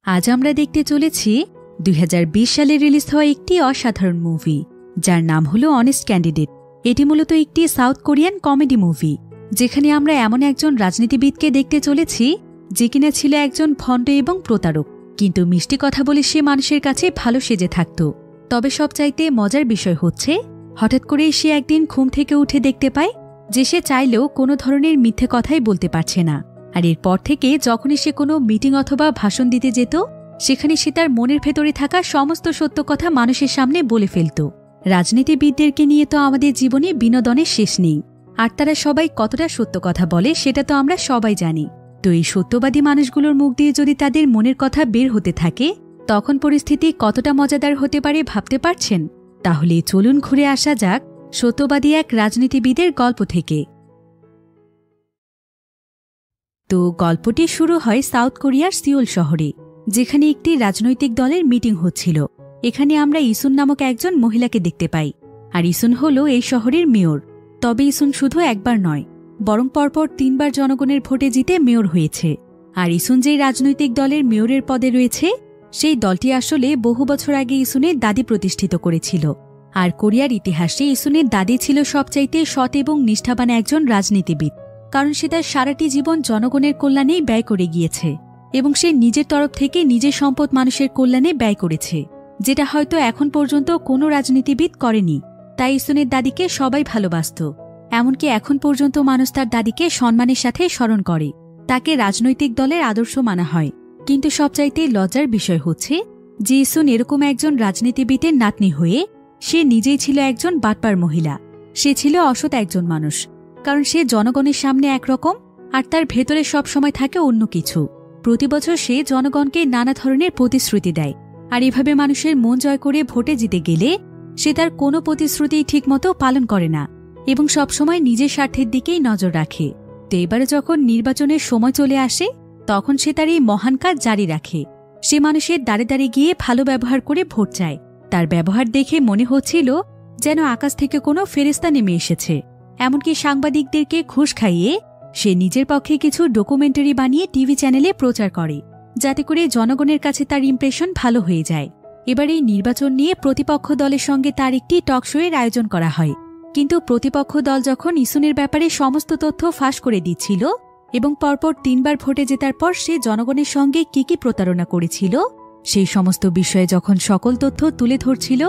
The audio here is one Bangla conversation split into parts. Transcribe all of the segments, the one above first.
আজ আমরা দেখতে চলেছি 2020 সালে রিলিজ হওয়া একটি অসাধারণ মুভি, যার নাম হলো অনেস্ট ক্যান্ডিডেট। এটি মূলত একটি সাউথ কোরিয়ান কমেডি মুভি, যেখানে আমরা এমন একজন রাজনীতিবিদকে দেখতে চলেছি যে কিনা ছিল একজন ভণ্ড এবং প্রতারক, কিন্তু মিষ্টি কথা বলে সে মানুষের কাছে ভালো সেজে থাকত। তবে সবচাইতে মজার বিষয় হচ্ছে, হঠাৎ করে সে একদিন ঘুম থেকে উঠে দেখতে পায় যে সে চাইলেও কোনো ধরনের মিথ্যে কথাই বলতে পারছে না। আর এরপর থেকে যখনই সে কোনো মিটিং অথবা ভাষণ দিতে যেত, সেখানে সে তার মনের ভেতরে থাকা সমস্ত সত্য কথা মানুষের সামনে বলে ফেলত। রাজনীতিবিদদেরকে নিয়ে তো আমাদের জীবনে বিনোদনের শেষ নেই, আর তারা সবাই কতটা সত্য কথা বলে সেটা তো আমরা সবাই জানি। তো এই সত্যবাদী মানুষগুলোর মুখ দিয়ে যদি তাদের মনের কথা বের হতে থাকে, তখন পরিস্থিতি কতটা মজাদার হতে পারে ভাবতে পারছেন? তাহলে চলুন ঘুরে আসা যাক সত্যবাদী এক রাজনীতিবিদের গল্প থেকে। তো গল্পটি শুরু হয় সাউথ কোরিয়ার সিওল শহরে, যেখানে একটি রাজনৈতিক দলের মিটিং হচ্ছিল। এখানে আমরা ইসুন নামক একজন মহিলাকে দেখতে পাই, আর ইসুন হল এই শহরের মেয়র। তবে ইসুন শুধু একবার নয়, বরং পরপর 3 বার জনগণের ভোটে জিতে মেয়র হয়েছে। আর ইসুন যেই রাজনৈতিক দলের মেয়রের পদে রয়েছে, সেই দলটি আসলে বহু বছর আগে ইসুনের দাদি প্রতিষ্ঠিত করেছিল। আর কোরিয়ার ইতিহাসে ইসুনের দাদি ছিল সবচাইতে সৎ এবং নিষ্ঠাবান একজন রাজনীতিবিদ, কারণ সে তার সারাটি জীবন জনগণের কল্যাণেই ব্যয় করে গিয়েছে, এবং সে নিজের তরফ থেকে নিজের সম্পদ মানুষের কল্যাণে ব্যয় করেছে, যেটা হয়তো এখন পর্যন্ত কোনো রাজনীতিবিদ করেনি। তাই ইসুনের দাদিকে সবাই ভালোবাসত, এমনকি এখন পর্যন্ত মানুষ তার দাদিকে সম্মানের সাথে স্মরণ করে। তাকে রাজনৈতিক দলের আদর্শ মানা হয়। কিন্তু সবচাইতে লজ্জার বিষয় হচ্ছে যে ইসুন এরকম একজন রাজনীতিবিদের নাতনি হয়ে সে নিজেই ছিল একজন বাটপার মহিলা। সে ছিল অসৎ একজন মানুষ, কারণ সে জনগণের সামনে একরকম, আর তার ভেতরে সব সময় থাকে অন্য কিছু। প্রতি বছর সে জনগণকে নানা ধরনের প্রতিশ্রুতি দেয়, আর এভাবে মানুষের মন জয় করে ভোটে জিতে গেলে সে তার কোনো প্রতিশ্রুতি ঠিকমতো পালন করে না, এবং সবসময় নিজের স্বার্থের দিকেই নজর রাখে। তো এবারে যখন নির্বাচনের সময় চলে আসে, তখন সে তার এই মহান কাজ জারি রাখে। সে মানুষের দাঁড়ে দাঁড়িয়ে গিয়ে ভালো ব্যবহার করে ভোট চায়। তার ব্যবহার দেখে মনে হচ্ছিল যেন আকাশ থেকে কোনো ফেরেশতা নেমে এসেছে। এমনকি সাংবাদিকদেরকে ঘুষ খাইয়ে সে নিজের পক্ষে কিছু ডকুমেন্টারি বানিয়ে টিভি চ্যানেলে প্রচার করে, যাতে করে জনগণের কাছে তার ইমপ্রেশন ভালো হয়ে যায়। এবার এই নির্বাচন নিয়ে প্রতিপক্ষ দলের সঙ্গে তার একটি টক শোয়ের আয়োজন করা হয়। কিন্তু প্রতিপক্ষ দল যখন ইসুনের ব্যাপারে সমস্ত তথ্য ফাঁস করে দিচ্ছিল, এবং পরপর 3 বার ভোটে জেতার পর সে জনগণের সঙ্গে কি কি প্রতারণা করেছিল সেই সমস্ত বিষয়ে যখন সকল তথ্য তুলে ধরছিল,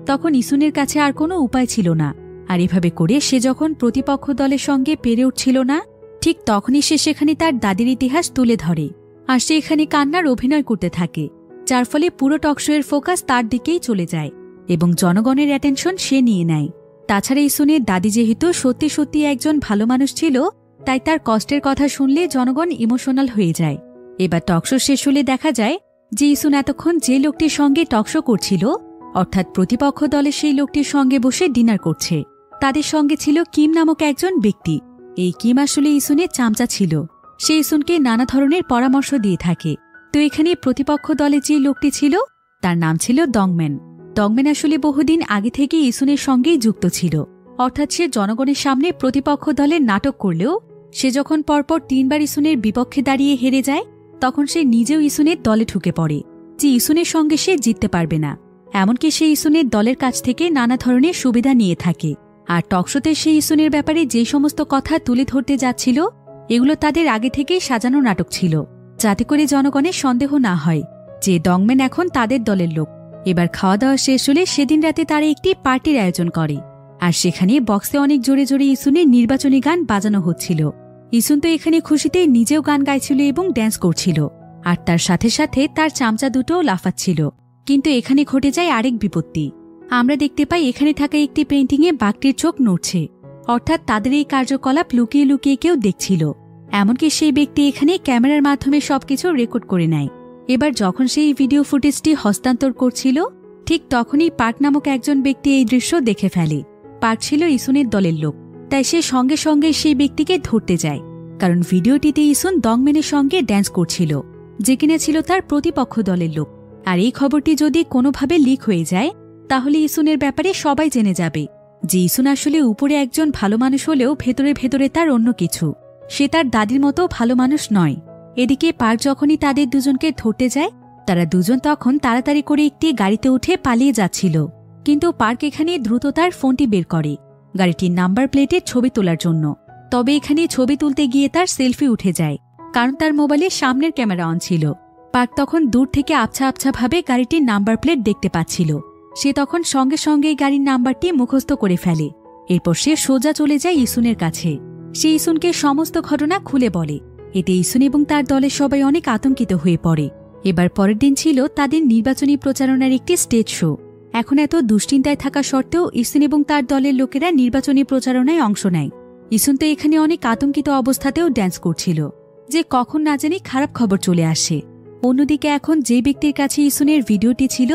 তখন ইসুনের কাছে আর কোনো উপায় ছিল না। আর এভাবে করে সে যখন প্রতিপক্ষ দলের সঙ্গে পেরে উঠছিল না, ঠিক তখনই সে সেখানে তার দাদির ইতিহাস তুলে ধরে, আর সে এখানে কান্নার অভিনয় করতে থাকে, যার ফলে পুরো টকশোয়ের ফোকাস তার দিকেই চলে যায়, এবং জনগণের অ্যাটেনশন সে নিয়ে নেয়। তাছাড়া ইসুনের দাদি যেহেতু সত্যি সত্যি একজন ভালো মানুষ ছিল, তাই তার কষ্টের কথা শুনলে জনগণ ইমোশনাল হয়ে যায়। এবার টকশো শেষ হলে দেখা যায় যে ইসুন এতক্ষণ যে লোকটির সঙ্গে টকশো করছিল, অর্থাৎ প্রতিপক্ষ দলের সেই লোকটির সঙ্গে বসে ডিনার করছে। তাদের সঙ্গে ছিল কিম নামক একজন ব্যক্তি। এই কিম আসলে ইসুনের চামচা ছিল। সে ইসুনকে নানা ধরনের পরামর্শ দিয়ে থাকে। তো এখানে প্রতিপক্ষ দলে যে লোকটি ছিল, তার নাম ছিল দংম্যান। দংম্যান আসলে বহুদিন আগে থেকে ইসুনের সঙ্গেই যুক্ত ছিল, অর্থাৎ সে জনগণের সামনে প্রতিপক্ষ দলের নাটক করলেও সে যখন পরপর 3 বার ইসুনের বিপক্ষে দাঁড়িয়ে হেরে যায়, তখন সে নিজেও ইসুনের দলে ঢুকে পড়ে যে ইসুনের সঙ্গে সে জিততে পারবে না। এমনকি সে ইসুনের দলের কাছ থেকে নানা ধরনের সুবিধা নিয়ে থাকে। আর টকশোতে সে ইসুনের ব্যাপারে যে সমস্ত কথা তুলে ধরতে যাচ্ছিল, এগুলো তাদের আগে থেকেই সাজানো নাটক ছিল, যাতে করে জনগণের সন্দেহ না হয় যে দংম্যান এখন তাদের দলের লোক। এবার খাওয়া দাওয়া শেষ হলে সেদিন রাতে তারা একটি পার্টির আয়োজন করে, আর সেখানে বক্সে অনেক জোরে জোরে ইসুনের নির্বাচনী গান বাজানো হচ্ছিল। ইসুন তো এখানে খুশিতে নিজেও গান গাইছিল এবং ড্যান্স করছিল, আর তার সাথে সাথে তার চামচা দুটোও লাফাচ্ছিল। কিন্তু এখানে ঘটে যায় আরেক বিপত্তি। আমরা দেখতে পাই এখানে থাকা একটি পেইন্টিংয়ে বাঘটির চোখ নড়ছে, অর্থাৎ তাদের এই কার্যকলাপ লুকিয়ে লুকিয়ে কেউ দেখছিল। এমনকি সেই ব্যক্তি এখানে ক্যামেরার মাধ্যমে সবকিছু রেকর্ড করে নেয়। এবার যখন সেই ভিডিও ফুটেজটি হস্তান্তর করছিল, ঠিক তখনই পার্ক নামক একজন ব্যক্তি এই দৃশ্য দেখে ফেলে। পার্ক ছিল ইসুনের দলের লোক, তাই সে সঙ্গে সঙ্গে সেই ব্যক্তিকে ধরতে যায়, কারণ ভিডিওটিতে ইসুন দংম্যানের সঙ্গে ড্যান্স করছিল, যে কিনা ছিল তার প্রতিপক্ষ দলের লোক। আর এই খবরটি যদি কোনোভাবে লিক হয়ে যায়, তাহলে ইসুনের ব্যাপারে সবাই জেনে যাবে যে ইসুন আসলে উপরে একজন ভালো মানুষ হলেও ভেতরে ভেতরে তার অন্য কিছু। সে তার দাদির মতো ভালো মানুষ নয়। এদিকে পার্ক যখনই তাদের দুজনকে ধরতে যায়, তারা দুজন তখন তাড়াতাড়ি করে একটি গাড়িতে উঠে পালিয়ে যাচ্ছিল, কিন্তু পার্ক এখানে দ্রুত তার ফোনটি বের করে গাড়িটির নাম্বার প্লেটের ছবি তোলার জন্য। তবে এখানে ছবি তুলতে গিয়ে তার সেলফি উঠে যায়, কারণ তার মোবাইলে সামনের ক্যামেরা অন ছিল। পার্ক তখন দূর থেকে আবছা আবছা ভাবে গাড়িটির নাম্বার প্লেট দেখতে পাচ্ছিল। সে তখন সঙ্গে সঙ্গে গাড়ির নাম্বারটি মুখস্থ করে ফেলে। এরপর সে সোজা চলে যায় ইসুনের কাছে। সে ইসুনকে সমস্ত ঘটনা খুলে বলে। এতে ইসুন এবং তার দলের সবাই অনেক আতঙ্কিত হয়ে পড়ে। এবার পরের দিন ছিল তাদের নির্বাচনী প্রচারণার একটি স্টেজ শো। এখন এত দুশ্চিন্তায় থাকা সত্ত্বেও ইসুন এবং তার দলের লোকেরা নির্বাচনী প্রচারণায় অংশ নেয়। ইসুন তো এখানে অনেক আতঙ্কিত অবস্থাতেও ড্যান্স করছিল, যে কখন না জানি খারাপ খবর চলে আসে। অন্যদিকে এখন যে ব্যক্তির কাছে ইসুনের ভিডিওটি ছিল,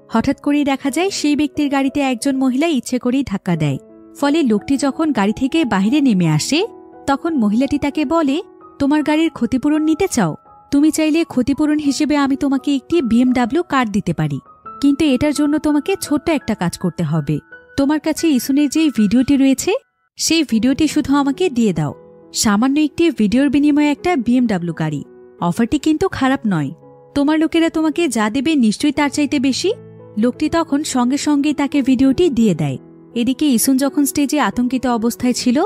হঠাৎ করেই দেখা যায় সেই ব্যক্তির গাড়িতে একজন মহিলা ইচ্ছে করেই ধাক্কা দেয়। ফলে লোকটি যখন গাড়ি থেকে বাহিরে নেমে আসে, তখন মহিলাটি তাকে বলে, তোমার গাড়ির ক্ষতিপূরণ নিতে চাও? তুমি চাইলে ক্ষতিপূরণ হিসেবে আমি তোমাকে একটি BMW কার দিতে পারি, কিন্তু এটার জন্য তোমাকে ছোট্ট একটা কাজ করতে হবে। তোমার কাছে ইসুনের যেই ভিডিওটি রয়েছে, সেই ভিডিওটি শুধু আমাকে দিয়ে দাও। সামান্য একটি ভিডিওর বিনিময়ে একটা BMW গাড়ি। অফারটি কিন্তু খারাপ নয়। তোমার লোকেরা তোমাকে যা দেবে নিশ্চয়ই তার চাইতে বেশি। লোকটি তখন সঙ্গে সঙ্গেই তাকে ভিডিওটি দিয়ে দেয়। এদিকে ইসুন যখন স্টেজে আতঙ্কিত অবস্থায় ছিল,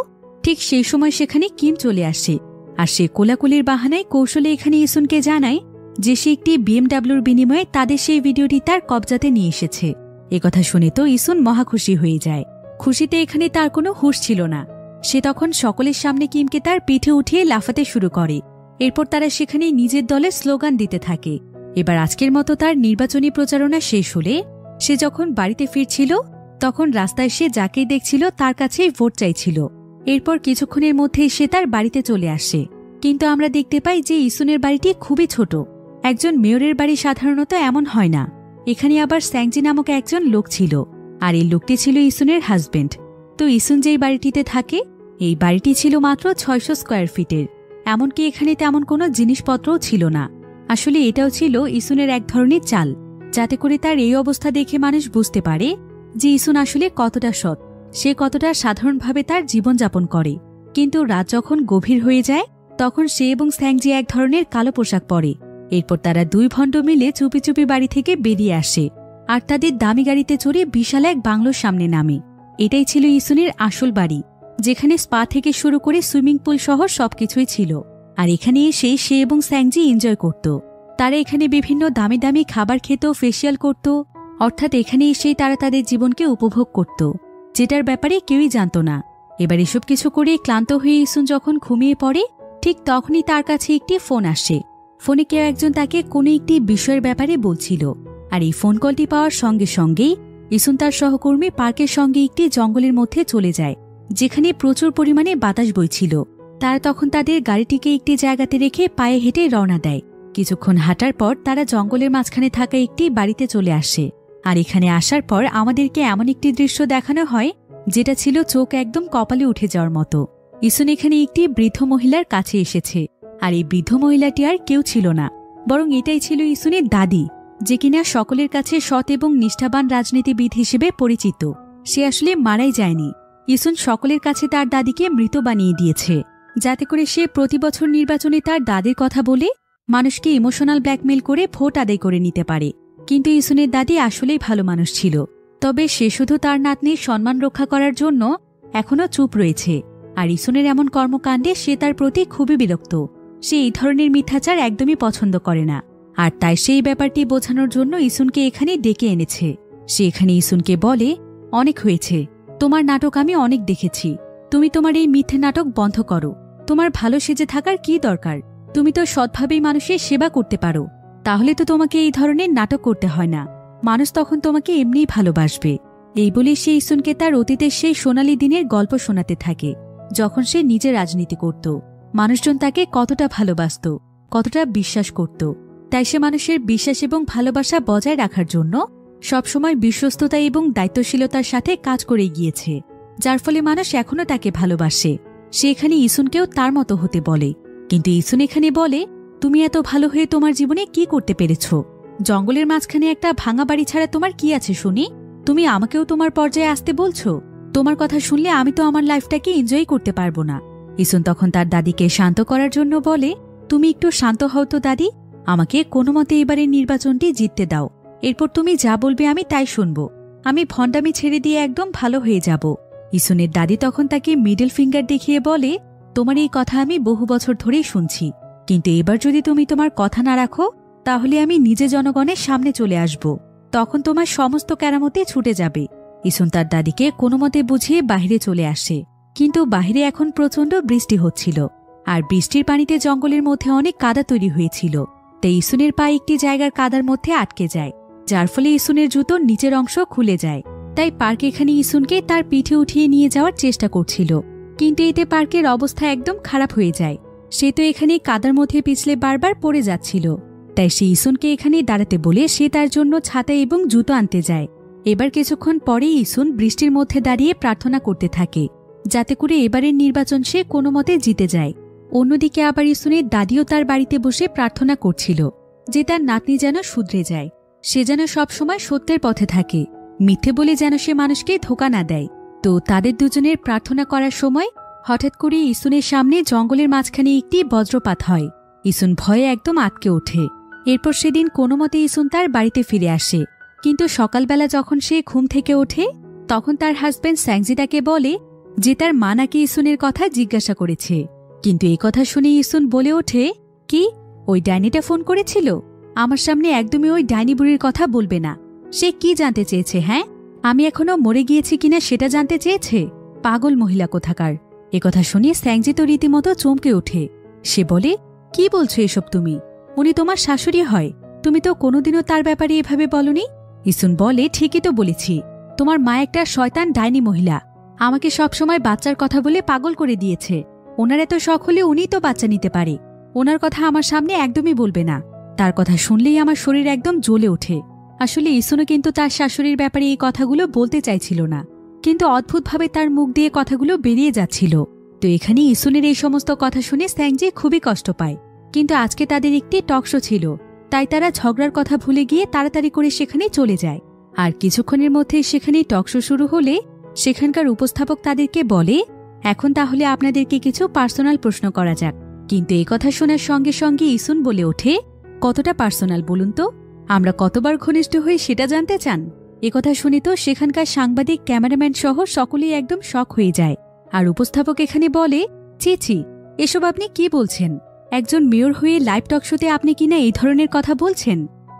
ঠিক সেই সময় সেখানে কিম চলে আসে। আর সে কোলাকুলির বাহানায় কৌশলে এখানে ইসুনকে জানায় যে সে একটি BMWর বিনিময়ে তাদের সেই ভিডিওটি তার কবজাতে নিয়ে এসেছে। একথা শুনে তো ইসুন মহাখুশি হয়ে যায়। খুশিতে এখানে তার কোনো হুঁশ ছিল না। সে তখন সকলের সামনে কিমকে তার পিঠে উঠিয়ে লাফাতে শুরু করে। এরপর তারা সেখানে নিজের দলে স্লোগান দিতে থাকে। এবার আজকের মতো তার নির্বাচনী প্রচারণা শেষ হলে সে যখন বাড়িতে ফিরছিল, তখন রাস্তায় সে যাকেই দেখছিল তার কাছেই ভোট চাইছিল। এরপর কিছুক্ষণের মধ্যেই সে তার বাড়িতে চলে আসে। কিন্তু আমরা দেখতে পাই যে ইসুনের বাড়িটি খুবই ছোট। একজন মেয়রের বাড়ি সাধারণত এমন হয় না। এখানে আবার স্যাংজি নামক একজন লোক ছিল, আর এই লোকটি ছিল ইসুনের হাজবেন্ড। তো ইসুন যেই বাড়িটিতে থাকে, এই বাড়িটি ছিল মাত্র 600 স্কয়ার ফিটের। এমনকি এখানে তেমন কোনো জিনিসপত্রও ছিল না। আসলে এটাও ছিল ইসুনের এক ধরনের চাল, যাতে করে তার এই অবস্থা দেখে মানুষ বুঝতে পারে যে ইসুন আসলে কতটা সৎ, সে কতটা সাধারণভাবে তার জীবনযাপন করে। কিন্তু রাত যখন গভীর হয়ে যায়, তখন সে এবং স্যাংজি এক ধরনের কালো পোশাক পরে। এরপর তারা দুই ভণ্ড মিলে চুপি চুপি বাড়ি থেকে বেরিয়ে আসে, আর তাদের দামি গাড়িতে চড়ে বিশাল এক বাংলোর সামনে নামে। এটাই ছিল ইসুনের আসল বাড়ি, যেখানে স্পা থেকে শুরু করে সুইমিং পুল সহ সবকিছুই ছিল। আর এখানে এসে সে এবং স্যাংজি এনজয় করত। তারা এখানে বিভিন্ন দামি দামি খাবার খেত, ফেসিয়াল করত। অর্থাৎ এখানে এসেই তারা তাদের জীবনকে উপভোগ করত, যেটার ব্যাপারে কেউই জানত না। এবার এসব কিছু করে ক্লান্ত হয়ে ইসুন যখন ঘুমিয়ে পড়ে, ঠিক তখনই তার কাছে একটি ফোন আসে। ফোনে কেউ একজন তাকে কোনো একটি বিষয়ের ব্যাপারে বলছিল। আর এই ফোন কলটি পাওয়ার সঙ্গে সঙ্গেই ইসুন তার সহকর্মী পার্কের সঙ্গে একটি জঙ্গলের মধ্যে চলে যায়, যেখানে প্রচুর পরিমাণে বাতাস বইছিল। তারা তখন তাদের গাড়িটিকে একটি জায়গাতে রেখে পায়ে হেঁটে রওনা দেয়। কিছুক্ষণ হাঁটার পর তারা জঙ্গলের মাঝখানে থাকা একটি বাড়িতে চলে আসে। আর এখানে আসার পর আমাদেরকে এমন একটি দৃশ্য দেখানো হয়, যেটা ছিল চোখ একদম কপালে উঠে যাওয়ার মতো। ইসুন এখানে একটি বৃদ্ধ মহিলার কাছে এসেছে। আর এই বৃদ্ধ মহিলাটি আর কেউ ছিল না, বরং এটাই ছিল ইসুনের দাদি, যে কিনা সকলের কাছে সৎ এবং নিষ্ঠাবান রাজনীতিবিদ হিসেবে পরিচিত। সে আসলে মারাই যায়নি। ইসুন সকলের কাছে তার দাদিকে মৃত বানিয়ে দিয়েছে, যাতে করে সে প্রতি বছর নির্বাচনে তার দাদির কথা বলে মানুষকে ইমোশনাল ব্ল্যাকমেল করে ভোট আদায় করে নিতে পারে। কিন্তু ইসুনের দাদি আসলেই ভালো মানুষ ছিল। তবে সে শুধু তার নাতনির সম্মান রক্ষা করার জন্য এখনও চুপ রয়েছে। আর ইসুনের এমন কর্মকাণ্ডে সে তার প্রতি খুবই বিরক্ত। সে এই ধরনের মিথ্যাচার একদমই পছন্দ করে না। আর তাই সেই ব্যাপারটি বোঝানোর জন্য ইসুনকে এখানে ডেকে এনেছে। সে এখানে ইসুনকে বলে, অনেক হয়েছে, তোমার নাটক আমি অনেক দেখেছি। তুমি তোমার এই মিথ্যে নাটক বন্ধ করো। তোমার ভালো সেজে থাকার কি দরকার? তুমি তো সৎভাবেই মানুষের সেবা করতে পারো। তাহলে তো তোমাকে এই ধরনের নাটক করতে হয় না। মানুষ তখন তোমাকে এমনিই ভালোবাসবে। এই বলে সে ইসুনকে তার অতীতের সেই সোনালী দিনের গল্প শোনাতে থাকে, যখন সে নিজে রাজনীতি করত। মানুষজন তাকে কতটা ভালোবাসত, কতটা বিশ্বাস করত। তাই সে মানুষের বিশ্বাস এবং ভালোবাসা বজায় রাখার জন্য সবসময় বিশ্বস্ততা এবং দায়িত্বশীলতার সাথে কাজ করে গিয়েছে, যার ফলে মানুষ এখনও তাকে ভালোবাসে। সে এখানে ইসুনকেও তার মতো হতে বলে। কিন্তু ইসুন এখানে বলে, তুমি এত ভালো হয়ে তোমার জীবনে কি করতে পেরেছ? জঙ্গলের মাঝখানে একটা ভাঙা বাড়ি ছাড়া তোমার কি আছে শুনি? তুমি আমাকেও তোমার পর্যায়ে আসতে বলছো? তোমার কথা শুনলে আমি তো আমার লাইফটাকে এনজয় করতে পারবো না। ইসুন তখন তার দাদিকে শান্ত করার জন্য বলে, তুমি একটু শান্ত হও তো দাদি। আমাকে কোনো মতে এবারের নির্বাচনটি জিততে দাও। এরপর তুমি যা বলবে আমি তাই শুনব। আমি ভণ্ডামি ছেড়ে দিয়ে একদম ভালো হয়ে যাব। ইসুনের দাদি তখন তাকে মিডল ফিঙ্গার দেখিয়ে বলে, তোমার এই কথা আমি বহু বছর ধরেই শুনছি, কিন্তু এবার যদি তুমি তোমার কথা না রাখো তাহলে আমি নিজে জনগণের সামনে চলে আসব। তখন তোমার সমস্ত কেরামতে ছুটে যাবে। ইসুন তার দাদিকে কোনো মতে বুঝিয়ে বাহিরে চলে আসে, কিন্তু বাহিরে এখন প্রচণ্ড বৃষ্টি হচ্ছিল, আর বৃষ্টির পানিতে জঙ্গলের মধ্যে অনেক কাদা তৈরি হয়েছিল। তাই ইসুনের পা একটি জায়গার কাদার মধ্যে আটকে যায়, যার ফলে ইসুনের জুতোর নিচের অংশ খুলে যায়। তাই পার্ক এখানে ইসুনকে তার পিঠে উঠিয়ে নিয়ে যাওয়ার চেষ্টা করছিল, কিন্তু এতে পার্কের অবস্থা একদম খারাপ হয়ে যায়। সে তো এখানে কাদার মধ্যে পিছলে বারবার পড়ে যাচ্ছিল। তাই সে ইসুনকে এখানে দাঁড়াতে বলে সে তার জন্য ছাতা এবং জুতো আনতে যায়। এবার কিছুক্ষণ পরেই ইসুন বৃষ্টির মধ্যে দাঁড়িয়ে প্রার্থনা করতে থাকে, যাতে করে এবারের নির্বাচন সে কোনো মতে জিতে যায়। অন্যদিকে আবার ইসুনের দাদিও তার বাড়িতে বসে প্রার্থনা করছিল যে তার নাতনি যেন শুধরে যায়, সে যেন সবসময় সত্যের পথে থাকে, মিথ্যে বলে যেন সে মানুষকে ধোঁকা না দেয়। তো তাদের দুজনের প্রার্থনা করার সময় হঠাৎ করে ইসুনের সামনে জঙ্গলের মাঝখানে একটি বজ্রপাত হয়। ইসুন ভয়ে একদম আটকে ওঠে। এরপর সেদিন কোনো মতে ইসুন তার বাড়িতে ফিরে আসে, কিন্তু সকালবেলা যখন সে ঘুম থেকে ওঠে তখন তার হাজব্যান্ড স্যাংজি তাকে বলে যে তার মা নাকি ইসুনের কথা জিজ্ঞাসা করেছে। কিন্তু এই কথা শুনে ইসুন বলে ওঠে, কি ওই ডাইনিটা ফোন করেছিল? আমার সামনে একদমই ওই ডাইনি বুড়ির কথা বলবে না। সে কি জানতে চেয়েছে? হ্যাঁ, আমি এখনো মরে গিয়েছি কিনা সেটা জানতে চেয়েছে? পাগল মহিলা কোথাকার। একথা শুনে স্যাংজি তো রীতিমতো চমকে ওঠে। সে বলে, কি বলছো এসব তুমি? উনি তোমার শাশুড়ি হয়, তুমি তো কোনোদিনও তার ব্যাপারে এভাবে বলনি। ইসুন বলে, ঠিকই তো বলেছি, তোমার মা একটা শয়তান ডাইনি মহিলা, আমাকে সবসময় বাচ্চার কথা বলে পাগল করে দিয়েছে। ওনার এত শখ হলে উনিই তো বাচ্চা নিতে পারে, ওনার কথা আমার সামনে একদমই বলবে না। তার কথা শুনলেই আমার শরীর একদম জ্বলে ওঠে। আসলে ইসুনও কিন্তু তার শাশুড়ির ব্যাপারে এই কথাগুলো বলতে চাইছিল না, কিন্তু অদ্ভুতভাবে তার মুখ দিয়ে কথাগুলো বেরিয়ে যাচ্ছিল। তো এখানে ইসুনের এই সমস্ত কথা শুনে স্যাংজি খুবই কষ্ট পায়। কিন্তু আজকে তাদের একটি টকশো ছিল, তাই তারা ঝগড়ার কথা ভুলে গিয়ে তাড়াতাড়ি করে সেখানে চলে যায়। আর কিছুক্ষণের মধ্যে সেখানে টকশো শুরু হলে সেখানকার উপস্থাপক তাদেরকে বলে, এখন তাহলে আপনাদেরকে কিছু পার্সোনাল প্রশ্ন করা যাক। কিন্তু এই কথা শোনার সঙ্গে সঙ্গে ইসুন বলে ওঠে, কতটা পার্সোনাল বলুন তো? আমরা কতবার ঘনিষ্ঠ হই সেটা জানতে চান? একথা শুনে তো সেখানকার সাংবাদিক, ক্যামেরাম্যান সহ সকলেই একদম শক হয়ে যায়। আর উপস্থাপক এখানে বলে, ছি ছি, এসব আপনি কি বলছেন? একজন মেয়র হয়ে লাইভ টক শোতে আপনি কিনা এই ধরনের কথা বলছেন?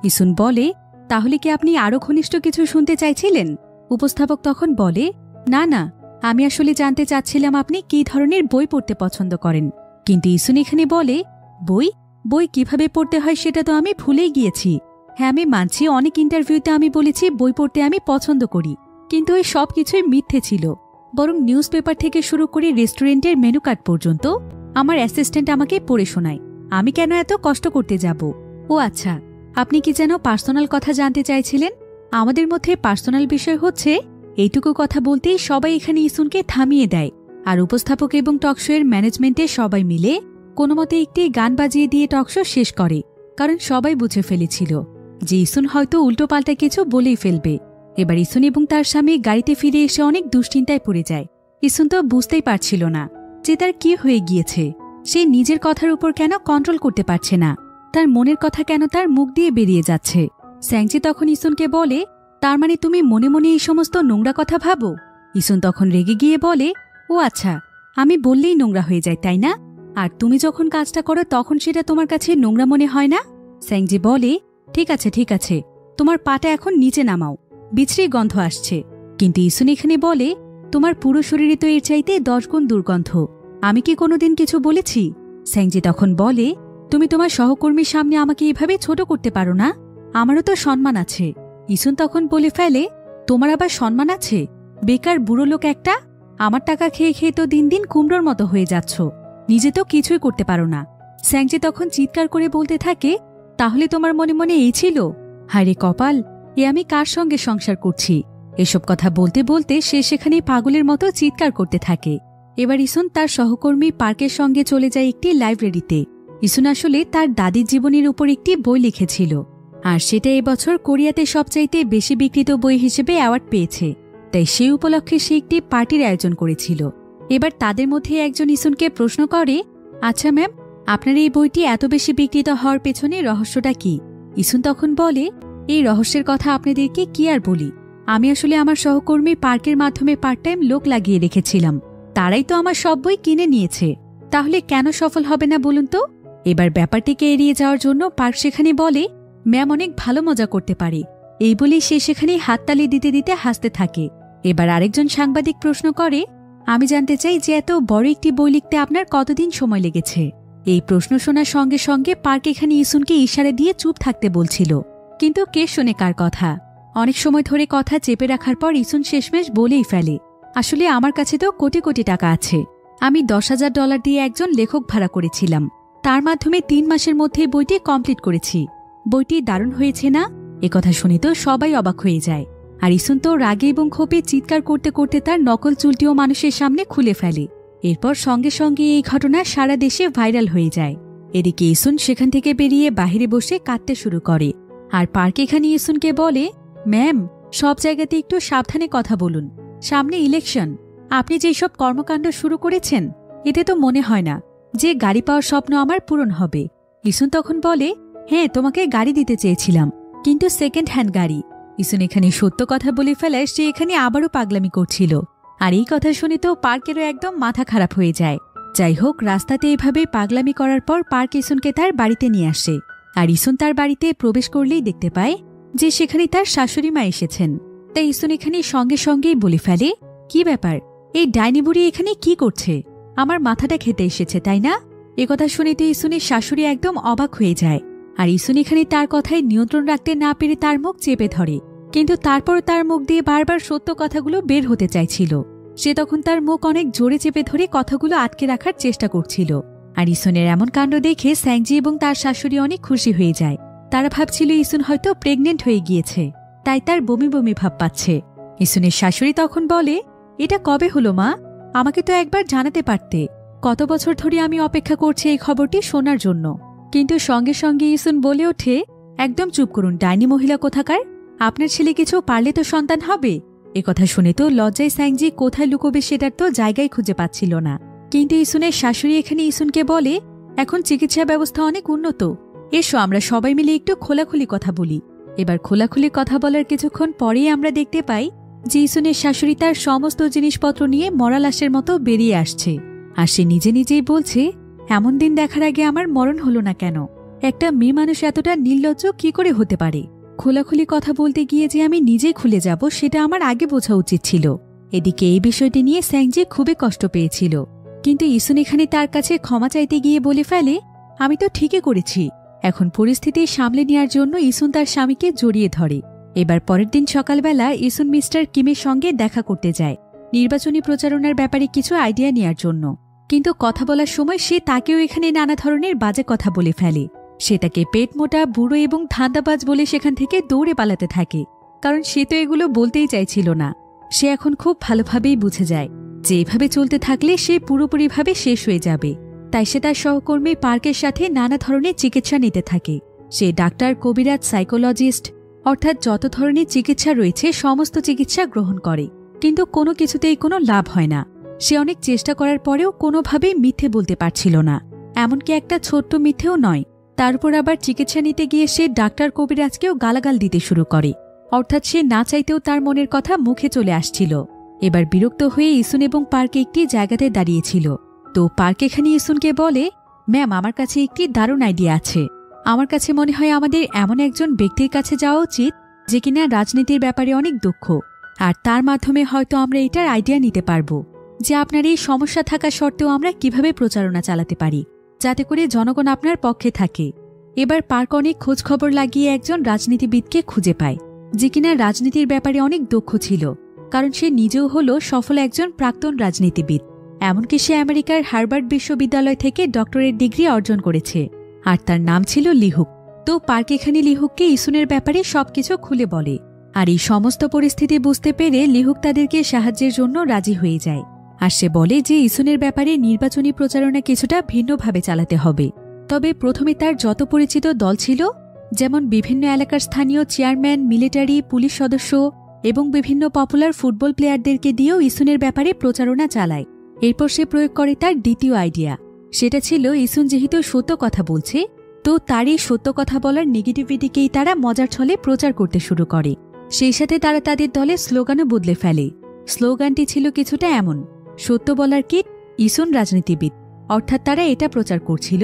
ইসুন বলে, তাহলে কি আপনি আরও ঘনিষ্ঠ কিছু শুনতে চাইছিলেন? উপস্থাপক তখন বলে, না না, আমি আসলে জানতে চাচ্ছিলাম আপনি কী ধরনের বই পড়তে পছন্দ করেন। কিন্তু ইসুন এখানে বলে, বই বই কিভাবে পড়তে হয় সেটা তো আমি ভুলেই গিয়েছি। হ্যাঁ, আমি মানছি অনেক ইন্টারভিউতে আমি বলেছি বই পড়তে আমি পছন্দ করি, কিন্তু এই সব কিছুই মিথ্যে ছিল। বরং নিউজ পেপার থেকে শুরু করে রেস্টুরেন্টের মেনু কার্ড পর্যন্ত আমার অ্যাসিস্ট্যান্ট আমাকে পড়ে শোনায়। আমি কেন এত কষ্ট করতে যাব? ও আচ্ছা, আপনি কি যেন পার্সোনাল কথা জানতে চাইছিলেন? আমাদের মধ্যে পার্সোনাল বিষয় হচ্ছে এইটুকু কথা বলতেই সবাই এখানে ইসুনকে থামিয়ে দেয়। আর উপস্থাপক এবং টকশো এর ম্যানেজমেন্টে সবাই মিলে কোনোমতে একটি গান বাজিয়ে দিয়ে টকশো শেষ করে, কারণ সবাই বুঝে ফেলেছিল যে ইসুন হয়তো উল্টোপাল্টা কিছু বলেই ফেলবে। এবার ইসুন এবং তার স্বামী গাড়িতে ফিরে এসে অনেক দুশ্চিন্তায় পড়ে যায়। ইসুন তো বুঝতেই পারছিল না যে তার কি হয়ে গিয়েছে। সে নিজের কথার উপর কেন কন্ট্রোল করতে পারছে না, তার মনের কথা কেন তার মুখ দিয়ে বেরিয়ে যাচ্ছে। স্যাংজি তখন ইসুনকে বলে, তার মানে তুমি মনে মনে এই সমস্ত নোংরা কথা ভাবো? ইসুন তখন রেগে গিয়ে বলে, ও আচ্ছা, আমি বললেই নোংরা হয়ে যায় তাই না? আর তুমি যখন কাজটা করো তখন সেটা তোমার কাছে নোংরা মনে হয় না? স্যাংজি বলে, ঠিক আছে ঠিক আছে, তোমার পাটা এখন নিচে নামাও, বিছড়ি গন্ধ আসছে। কিন্তু ইসুন এখানে বলে, তোমার পুরো শরীরে তো এর চাইতে 10 গুণ দুর্গন্ধ। আমি কি কোনোদিন কিছু বলেছি? স্যাংজি তখন বলে, তুমি তোমার সহকর্মীর সামনে আমাকে এভাবে ছোট করতে পারো না? আমারও তো সম্মান আছে। ইসুন তখন বলে ফেলে, তোমার আবার সম্মান আছে? বেকার বুড়ো লোক একটা, আমার টাকা খেয়ে খেয়ে তো দিন দিন কুমড়োর মতো হয়ে যাচ্ছ, নিজে তো কিছুই করতে পারো না। স্যাংজি তখন চিৎকার করে বলতে থাকে, তাহলে তোমার মনে মনে এই ছিল? হায়রে কপাল, এ আমি কার সঙ্গে সংসার করছি? এসব কথা বলতে বলতে সে সেখানে পাগলের মতো চিৎকার করতে থাকে। এবার ইসুন তার সহকর্মী পার্কের সঙ্গে চলে যায় একটি লাইব্রেরিতে। ইসুন আসলে তার দাদির জীবনের উপর একটি বই লিখেছিল, আর সেটা এবছর কোরিয়াতে সবচাইতে বেশি বিক্রিত বই হিসেবে অ্যাওয়ার্ড পেয়েছে। তাই সেই উপলক্ষে সে একটি পার্টির আয়োজন করেছিল। এবার তাদের মধ্যে একজন ইসুনকে প্রশ্ন করে, আচ্ছা ম্যাম, আপনার এই বইটি এত বেশি বিক্রিত হওয়ার পেছনে রহস্যটা কি? ইসুন তখন বলে, এই রহস্যের কথা আপনাদেরকে কি আর বলি। আমি আসলে আমার সহকর্মী পার্কের মাধ্যমে পার্ট টাইম লোক লাগিয়ে রেখেছিলাম। তারাই তো আমার সব বই কিনে নিয়েছে। তাহলে কেন সফল হবে না বলুন তো? এবার ব্যাপারটিকে এড়িয়ে যাওয়ার জন্য পার্ক সেখানে বলে, ম্যাম অনেক ভালো মজা করতে পারে। এই বলেই সে সেখানে হাততালি দিতে দিতে হাসতে থাকে। এবার আরেকজন সাংবাদিক প্রশ্ন করে, আমি জানতে চাই যে এত বড় একটি বই লিখতে আপনার কতদিন সময় লেগেছে? এই প্রশ্ন শোনার সঙ্গে সঙ্গে পার্ক এখানে ইসুনকে ইশারা দিয়ে চুপ থাকতে বলছিল। কিন্তু কে শোনে কার কথা? অনেক সময় ধরে কথা চেপে রাখার পর ইসুন শেষমেশ বলেই ফেলে, আসলে আমার কাছে তো কোটি কোটি টাকা আছে। আমি $10,000 দিয়ে একজন লেখক ভাড়া করেছিলাম। তার মাধ্যমে 3 মাসের মধ্যে বইটি কমপ্লিট করেছি। বইটি দারুণ হয়েছে না? একথা শুনে তো সবাই অবাক হয়ে যায়। আর ইসুন তো রাগে এবং ক্ষোভে চিৎকার করতে করতে তার নকল চুলটিও মানুষের সামনে খুলে ফেলে। এরপর সঙ্গে সঙ্গে এই ঘটনা সারা দেশে ভাইরাল হয়ে যায়। এদিকে ইসুন সেখান থেকে বেরিয়ে বাহিরে বসে কাঁদতে শুরু করে। আর পার্ক এখানে ইসুনকে বলে, ম্যাম সব জায়গাতে একটু সাবধানে কথা বলুন। সামনে ইলেকশন। আপনি যে সব কর্মকাণ্ড শুরু করেছেন, এতে তো মনে হয় না যে গাড়ি পাওয়ার স্বপ্ন আমার পূরণ হবে। ইসুন তখন বলে, হ্যাঁ তোমাকে গাড়ি দিতে চেয়েছিলাম, কিন্তু সেকেন্ড হ্যান্ড গাড়ি। ইসুন এখানে সত্য কথা বলে ফেলায় সে এখানে আবারও পাগলামি করছিল। আর এই কথা শুনে তো পার্কেরও একদম মাথা খারাপ হয়ে যায়। যাই হোক, রাস্তাতে এভাবে পাগলামি করার পর পার্ক ইসুনকে তার বাড়িতে নিয়ে আসে। আর ইসুন তার বাড়িতে প্রবেশ করলেই দেখতে পায় যে সেখানে তার শাশুড়ি মা এসেছেন। তাই ইসুন এখানে সঙ্গে সঙ্গেই বলে ফেলে, কি ব্যাপার, এই ডাইনি বুড়ি এখানে কি করছে? আমার মাথাটা খেতে এসেছে তাই না? একথা শুনে তো ইসুনের শাশুড়ি একদম অবাক হয়ে যায়। আর ইসুন এখানে তার কথায় নিয়ন্ত্রণ রাখতে না পেরে তার মুখ চেপে ধরে। কিন্তু তারপর তার মুখ দিয়ে বারবার সত্য কথাগুলো বের হতে চাইছিল। সে তখন তার মুখ অনেক জোরে চেপে ধরে কথাগুলো আটকে রাখার চেষ্টা করছিল। আর ইসুনের এমন কাণ্ড দেখে স্যাংজি এবং তার শাশুড়ি অনেক খুশি হয়ে যায়। তারা ভাবছিল ইসুন হয়তো প্রেগনেন্ট হয়ে গিয়েছে, তাই তার বমি বমি ভাব পাচ্ছে। ইসুনের শাশুড়ি তখন বলে, এটা কবে হলো মা? আমাকে তো একবার জানাতে পারতে। কত বছর ধরে আমি অপেক্ষা করছি এই খবরটি শোনার জন্য। কিন্তু সঙ্গে সঙ্গে ইসুন বলে ওঠে, একদম চুপ করুন ডাইনি মহিলা কোথাকার। আপনার ছেলে কিছু পারলে তো সন্তান হবে। একথা শুনে তো লজ্জায় স্যাংজি কোথায় লুকোবে সেটার তো জায়গায় খুঁজে পাচ্ছিল না। কিন্তু ইসুনের শাশুড়ি এখানে ইসুনকে বলে, এখন চিকিৎসা ব্যবস্থা অনেক উন্নত, এসো আমরা সবাই মিলে একটু খোলাখুলি কথা বলি। এবার খোলাখুলি কথা বলার কিছুক্ষণ পরেই আমরা দেখতে পাই যে ইসুনের শাশুড়ি তার সমস্ত জিনিসপত্র নিয়ে মরা লাশের মতো বেরিয়ে আসছে। আর সে নিজে নিজেই বলছে, এমন দিন দেখার আগে আমার মরণ হলো না কেন? একটা মেয়ে মানুষ এতটা নির্লজ্জ কি করে হতে পারে? খোলাখুলি কথা বলতে গিয়ে যে আমি নিজেই খুলে যাব সেটা আমার আগে বোঝা উচিত ছিল। এদিকে এই বিষয়টি নিয়ে স্যাংজি খুবই কষ্ট পেয়েছিল। কিন্তু ইসুন এখানে তার কাছে ক্ষমা চাইতে গিয়ে বলে ফেলে, আমি তো ঠিকই করেছি। এখন পরিস্থিতি সামলে নেওয়ার জন্য ইসুন তার স্বামীকে জড়িয়ে ধরে। এবার পরের দিন সকালবেলা ইসুন মিস্টার কিমের সঙ্গে দেখা করতে যায় নির্বাচনী প্রচারণার ব্যাপারে কিছু আইডিয়া নেওয়ার জন্য। কিন্তু কথা বলার সময় সে তাকেও এখানে নানা ধরনের বাজে কথা বলে ফেলে। সে তাকে পেট মোটা, বুড়ো এবং ধান্দাবাজ বলে সেখান থেকে দৌড়ে পালাতে থাকে, কারণ সে তো এগুলো বলতেই চাইছিল না। সে এখন খুব ভালোভাবেই বুঝে যায় যে এভাবে চলতে থাকলে সে পুরোপুরিভাবে শেষ হয়ে যাবে। তাই সে তার সহকর্মী পার্কের সাথে নানা ধরনের চিকিৎসা নিতে থাকে। সে ডাক্তার, কবিরাজ, সাইকোলজিস্ট অর্থাৎ যত ধরনের চিকিৎসা রয়েছে সমস্ত চিকিৎসা গ্রহণ করে, কিন্তু কোনো কিছুতেই কোনো লাভ হয় না। সে অনেক চেষ্টা করার পরেও কোনোভাবেই মিথ্যে বলতে পারছিল না, এমনকি একটা ছোট্ট মিথ্যেও নয়। তারপর আবার চিকিৎসা নিতে গিয়ে সে ডাক্তার কবিরাজকেও গালাগাল দিতে শুরু করে, অর্থাৎ সে না চাইতেও তার মনের কথা মুখে চলে আসছিল। এবার বিরক্ত হয়ে ইসুন এবং পার্ক একটি জায়গাতে দাঁড়িয়েছিল। তো পার্ক এখানে ইসুনকে বলে, ম্যাম আমার কাছে একটি দারুণ আইডিয়া আছে। আমার কাছে মনে হয় আমাদের এমন একজন ব্যক্তির কাছে যাওয়া উচিত যে কিনা রাজনীতির ব্যাপারে অনেক দক্ষ, আর তার মাধ্যমে হয়তো আমরা এটার আইডিয়া নিতে পারব যে আপনার এই সমস্যা থাকা সত্ত্বেও আমরা কিভাবে প্রচারণা চালাতে পারি যাতে করে জনগণ আপনার পক্ষে থাকে। এবার পার্ক অনেক খোঁজ খবর লাগিয়ে একজন রাজনীতিবিদকে খুঁজে পায় যে কিনা রাজনীতির ব্যাপারে অনেক দক্ষ ছিল, কারণ সে নিজেও হল সফল একজন প্রাক্তন রাজনীতিবিদ। এমনকি সে আমেরিকার হার্ভার্ড বিশ্ববিদ্যালয় থেকে ডক্টরেট ডিগ্রি অর্জন করেছে, আর তার নাম ছিল লিহুক। তো পার্ক এখানে লিহুককে ইসুনের ব্যাপারে সবকিছু খুলে বলে, আর এই সমস্ত পরিস্থিতি বুঝতে পেরে লিহুক তাদেরকে সাহায্যের জন্য রাজি হয়ে যায়। আর সে বলে যে ইসুনের ব্যাপারে নির্বাচনী প্রচারণা কিছুটা ভিন্নভাবে চালাতে হবে। তবে প্রথমে তার যত পরিচিত দল ছিল, যেমন বিভিন্ন এলাকার স্থানীয় চেয়ারম্যান, মিলিটারি, পুলিশ সদস্য এবং বিভিন্ন পপুলার ফুটবল প্লেয়ারদেরকে দিয়েও ইসুনের ব্যাপারে প্রচারণা চালায়। এরপর সে প্রয়োগ করে তার দ্বিতীয় আইডিয়া। সেটা ছিল ইসুন যেহেতু সত্য কথা বলছে, তো তার এই সত্য কথা বলার নেগেটিভিটিকেই তারা মজার ছলে প্রচার করতে শুরু করে। সেই সাথে তারা তাদের দলে স্লোগানও বদলে ফেলে। স্লোগানটি ছিল কিছুটা এমন, সত্য বলার কিট, ইসুন রাজনীতিবিদ। অর্থাৎ তারা এটা প্রচার করছিল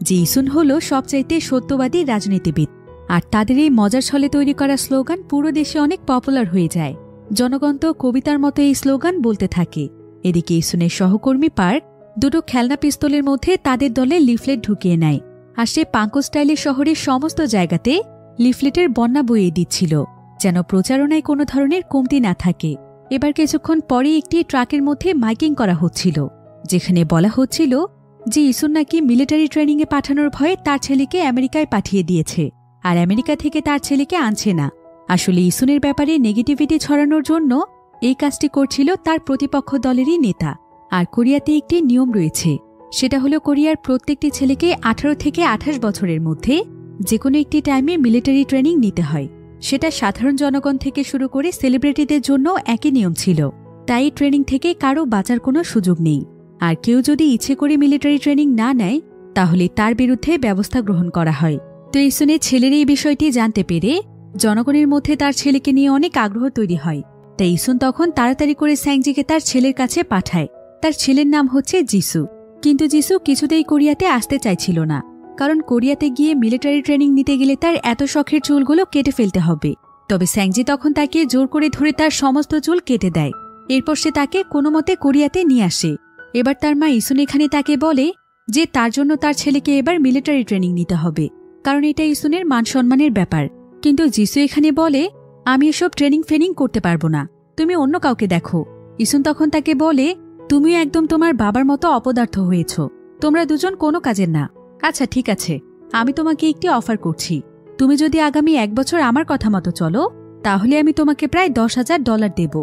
যে ইসুন হল সবচাইতে সত্যবাদী রাজনীতিবিদ। আর তাদের এই মজার ছলে তৈরি করা স্লোগান পুরো দেশে অনেক পপুলার হয়ে যায়। জনগণ তো কবিতার মতো এই স্লোগান বলতে থাকে। এদিকে ইসুনের সহকর্মী পার্ক দুটো খেলনা পিস্তলের মধ্যে তাদের দলে লিফলেট ঢুকিয়ে নেয়, আর সে পাঙ্কো স্টাইলের শহরের সমস্ত জায়গাতে লিফলেটের বন্যা বইয়ে দিচ্ছিল, যেন প্রচারণায় কোনো ধরনের কমতি না থাকে। এবার কিছুক্ষণ পরে একটি ট্রাকের মধ্যে মাইকিং করা হচ্ছিল, যেখানে বলা হচ্ছিল যে ইসুন নাকি মিলিটারি ট্রেনিংয়ে পাঠানোর ভয়ে তার ছেলেকে আমেরিকায় পাঠিয়ে দিয়েছে, আর আমেরিকা থেকে তার ছেলেকে আনছে না। আসলে ইসুনের ব্যাপারে নেগেটিভিটি ছড়ানোর জন্য এই কাজটি করছিল তার প্রতিপক্ষ দলেরই নেতা। আর কোরিয়াতে একটি নিয়ম রয়েছে, সেটা হলো কোরিয়ার প্রত্যেকটি ছেলেকে 18 থেকে 28 বছরের মধ্যে যে কোনো একটি টাইমে মিলিটারি ট্রেনিং নিতে হয়। সেটা সাধারণ জনগণ থেকে শুরু করে সেলিব্রিটিদের জন্য একই নিয়ম ছিল। তাই ট্রেনিং থেকে কারো বাঁচার কোনো সুযোগ নেই। আর কেউ যদি ইচ্ছে করে মিলিটারি ট্রেনিং না নেয়, তাহলে তার বিরুদ্ধে ব্যবস্থা গ্রহণ করা হয়। তো ইসুনের ছেলের এই বিষয়টি জানতে পেরে জনগণের মধ্যে তার ছেলেকে নিয়ে অনেক আগ্রহ তৈরি হয়। তাই ইসুন তখন তাড়াতাড়ি করে স্যাংজিকে তার ছেলের কাছে পাঠায়। তার ছেলের নাম হচ্ছে জিসু। কিন্তু জিসু কিছুতেই কোরিয়াতে আসতে চাইছিল না, কারণ কোরিয়াতে গিয়ে মিলিটারি ট্রেনিং নিতে গেলে তার এত শখের চুলগুলো কেটে ফেলতে হবে। তবে স্যাংজি তখন তাকে জোর করে ধরে তার সমস্ত চুল কেটে দেয়। এরপর সে তাকে কোনো মতে কোরিয়াতে নিয়ে আসে। এবার তার মা ইসুন এখানে তাকে বলে যে তার জন্য তার ছেলেকে এবার মিলিটারি ট্রেনিং নিতে হবে, কারণ এটা ইসুনের মান সম্মানের ব্যাপার। কিন্তু জিসু এখানে বলে, আমি এসব ট্রেনিং ফেনিং করতে পারবো না, তুমি অন্য কাউকে দেখো। ইসুন তখন তাকে বলে, তুমিও একদম তোমার বাবার মতো অপদার্থ হয়েছ, তোমরা দুজন কোনো কাজের না। আচ্ছা ঠিক আছে, আমি তোমাকে একটি অফার করছি, তুমি যদি আগামী 1 বছর আমার কথা মতো চলো, তাহলে আমি তোমাকে প্রায় $10,000 দেব।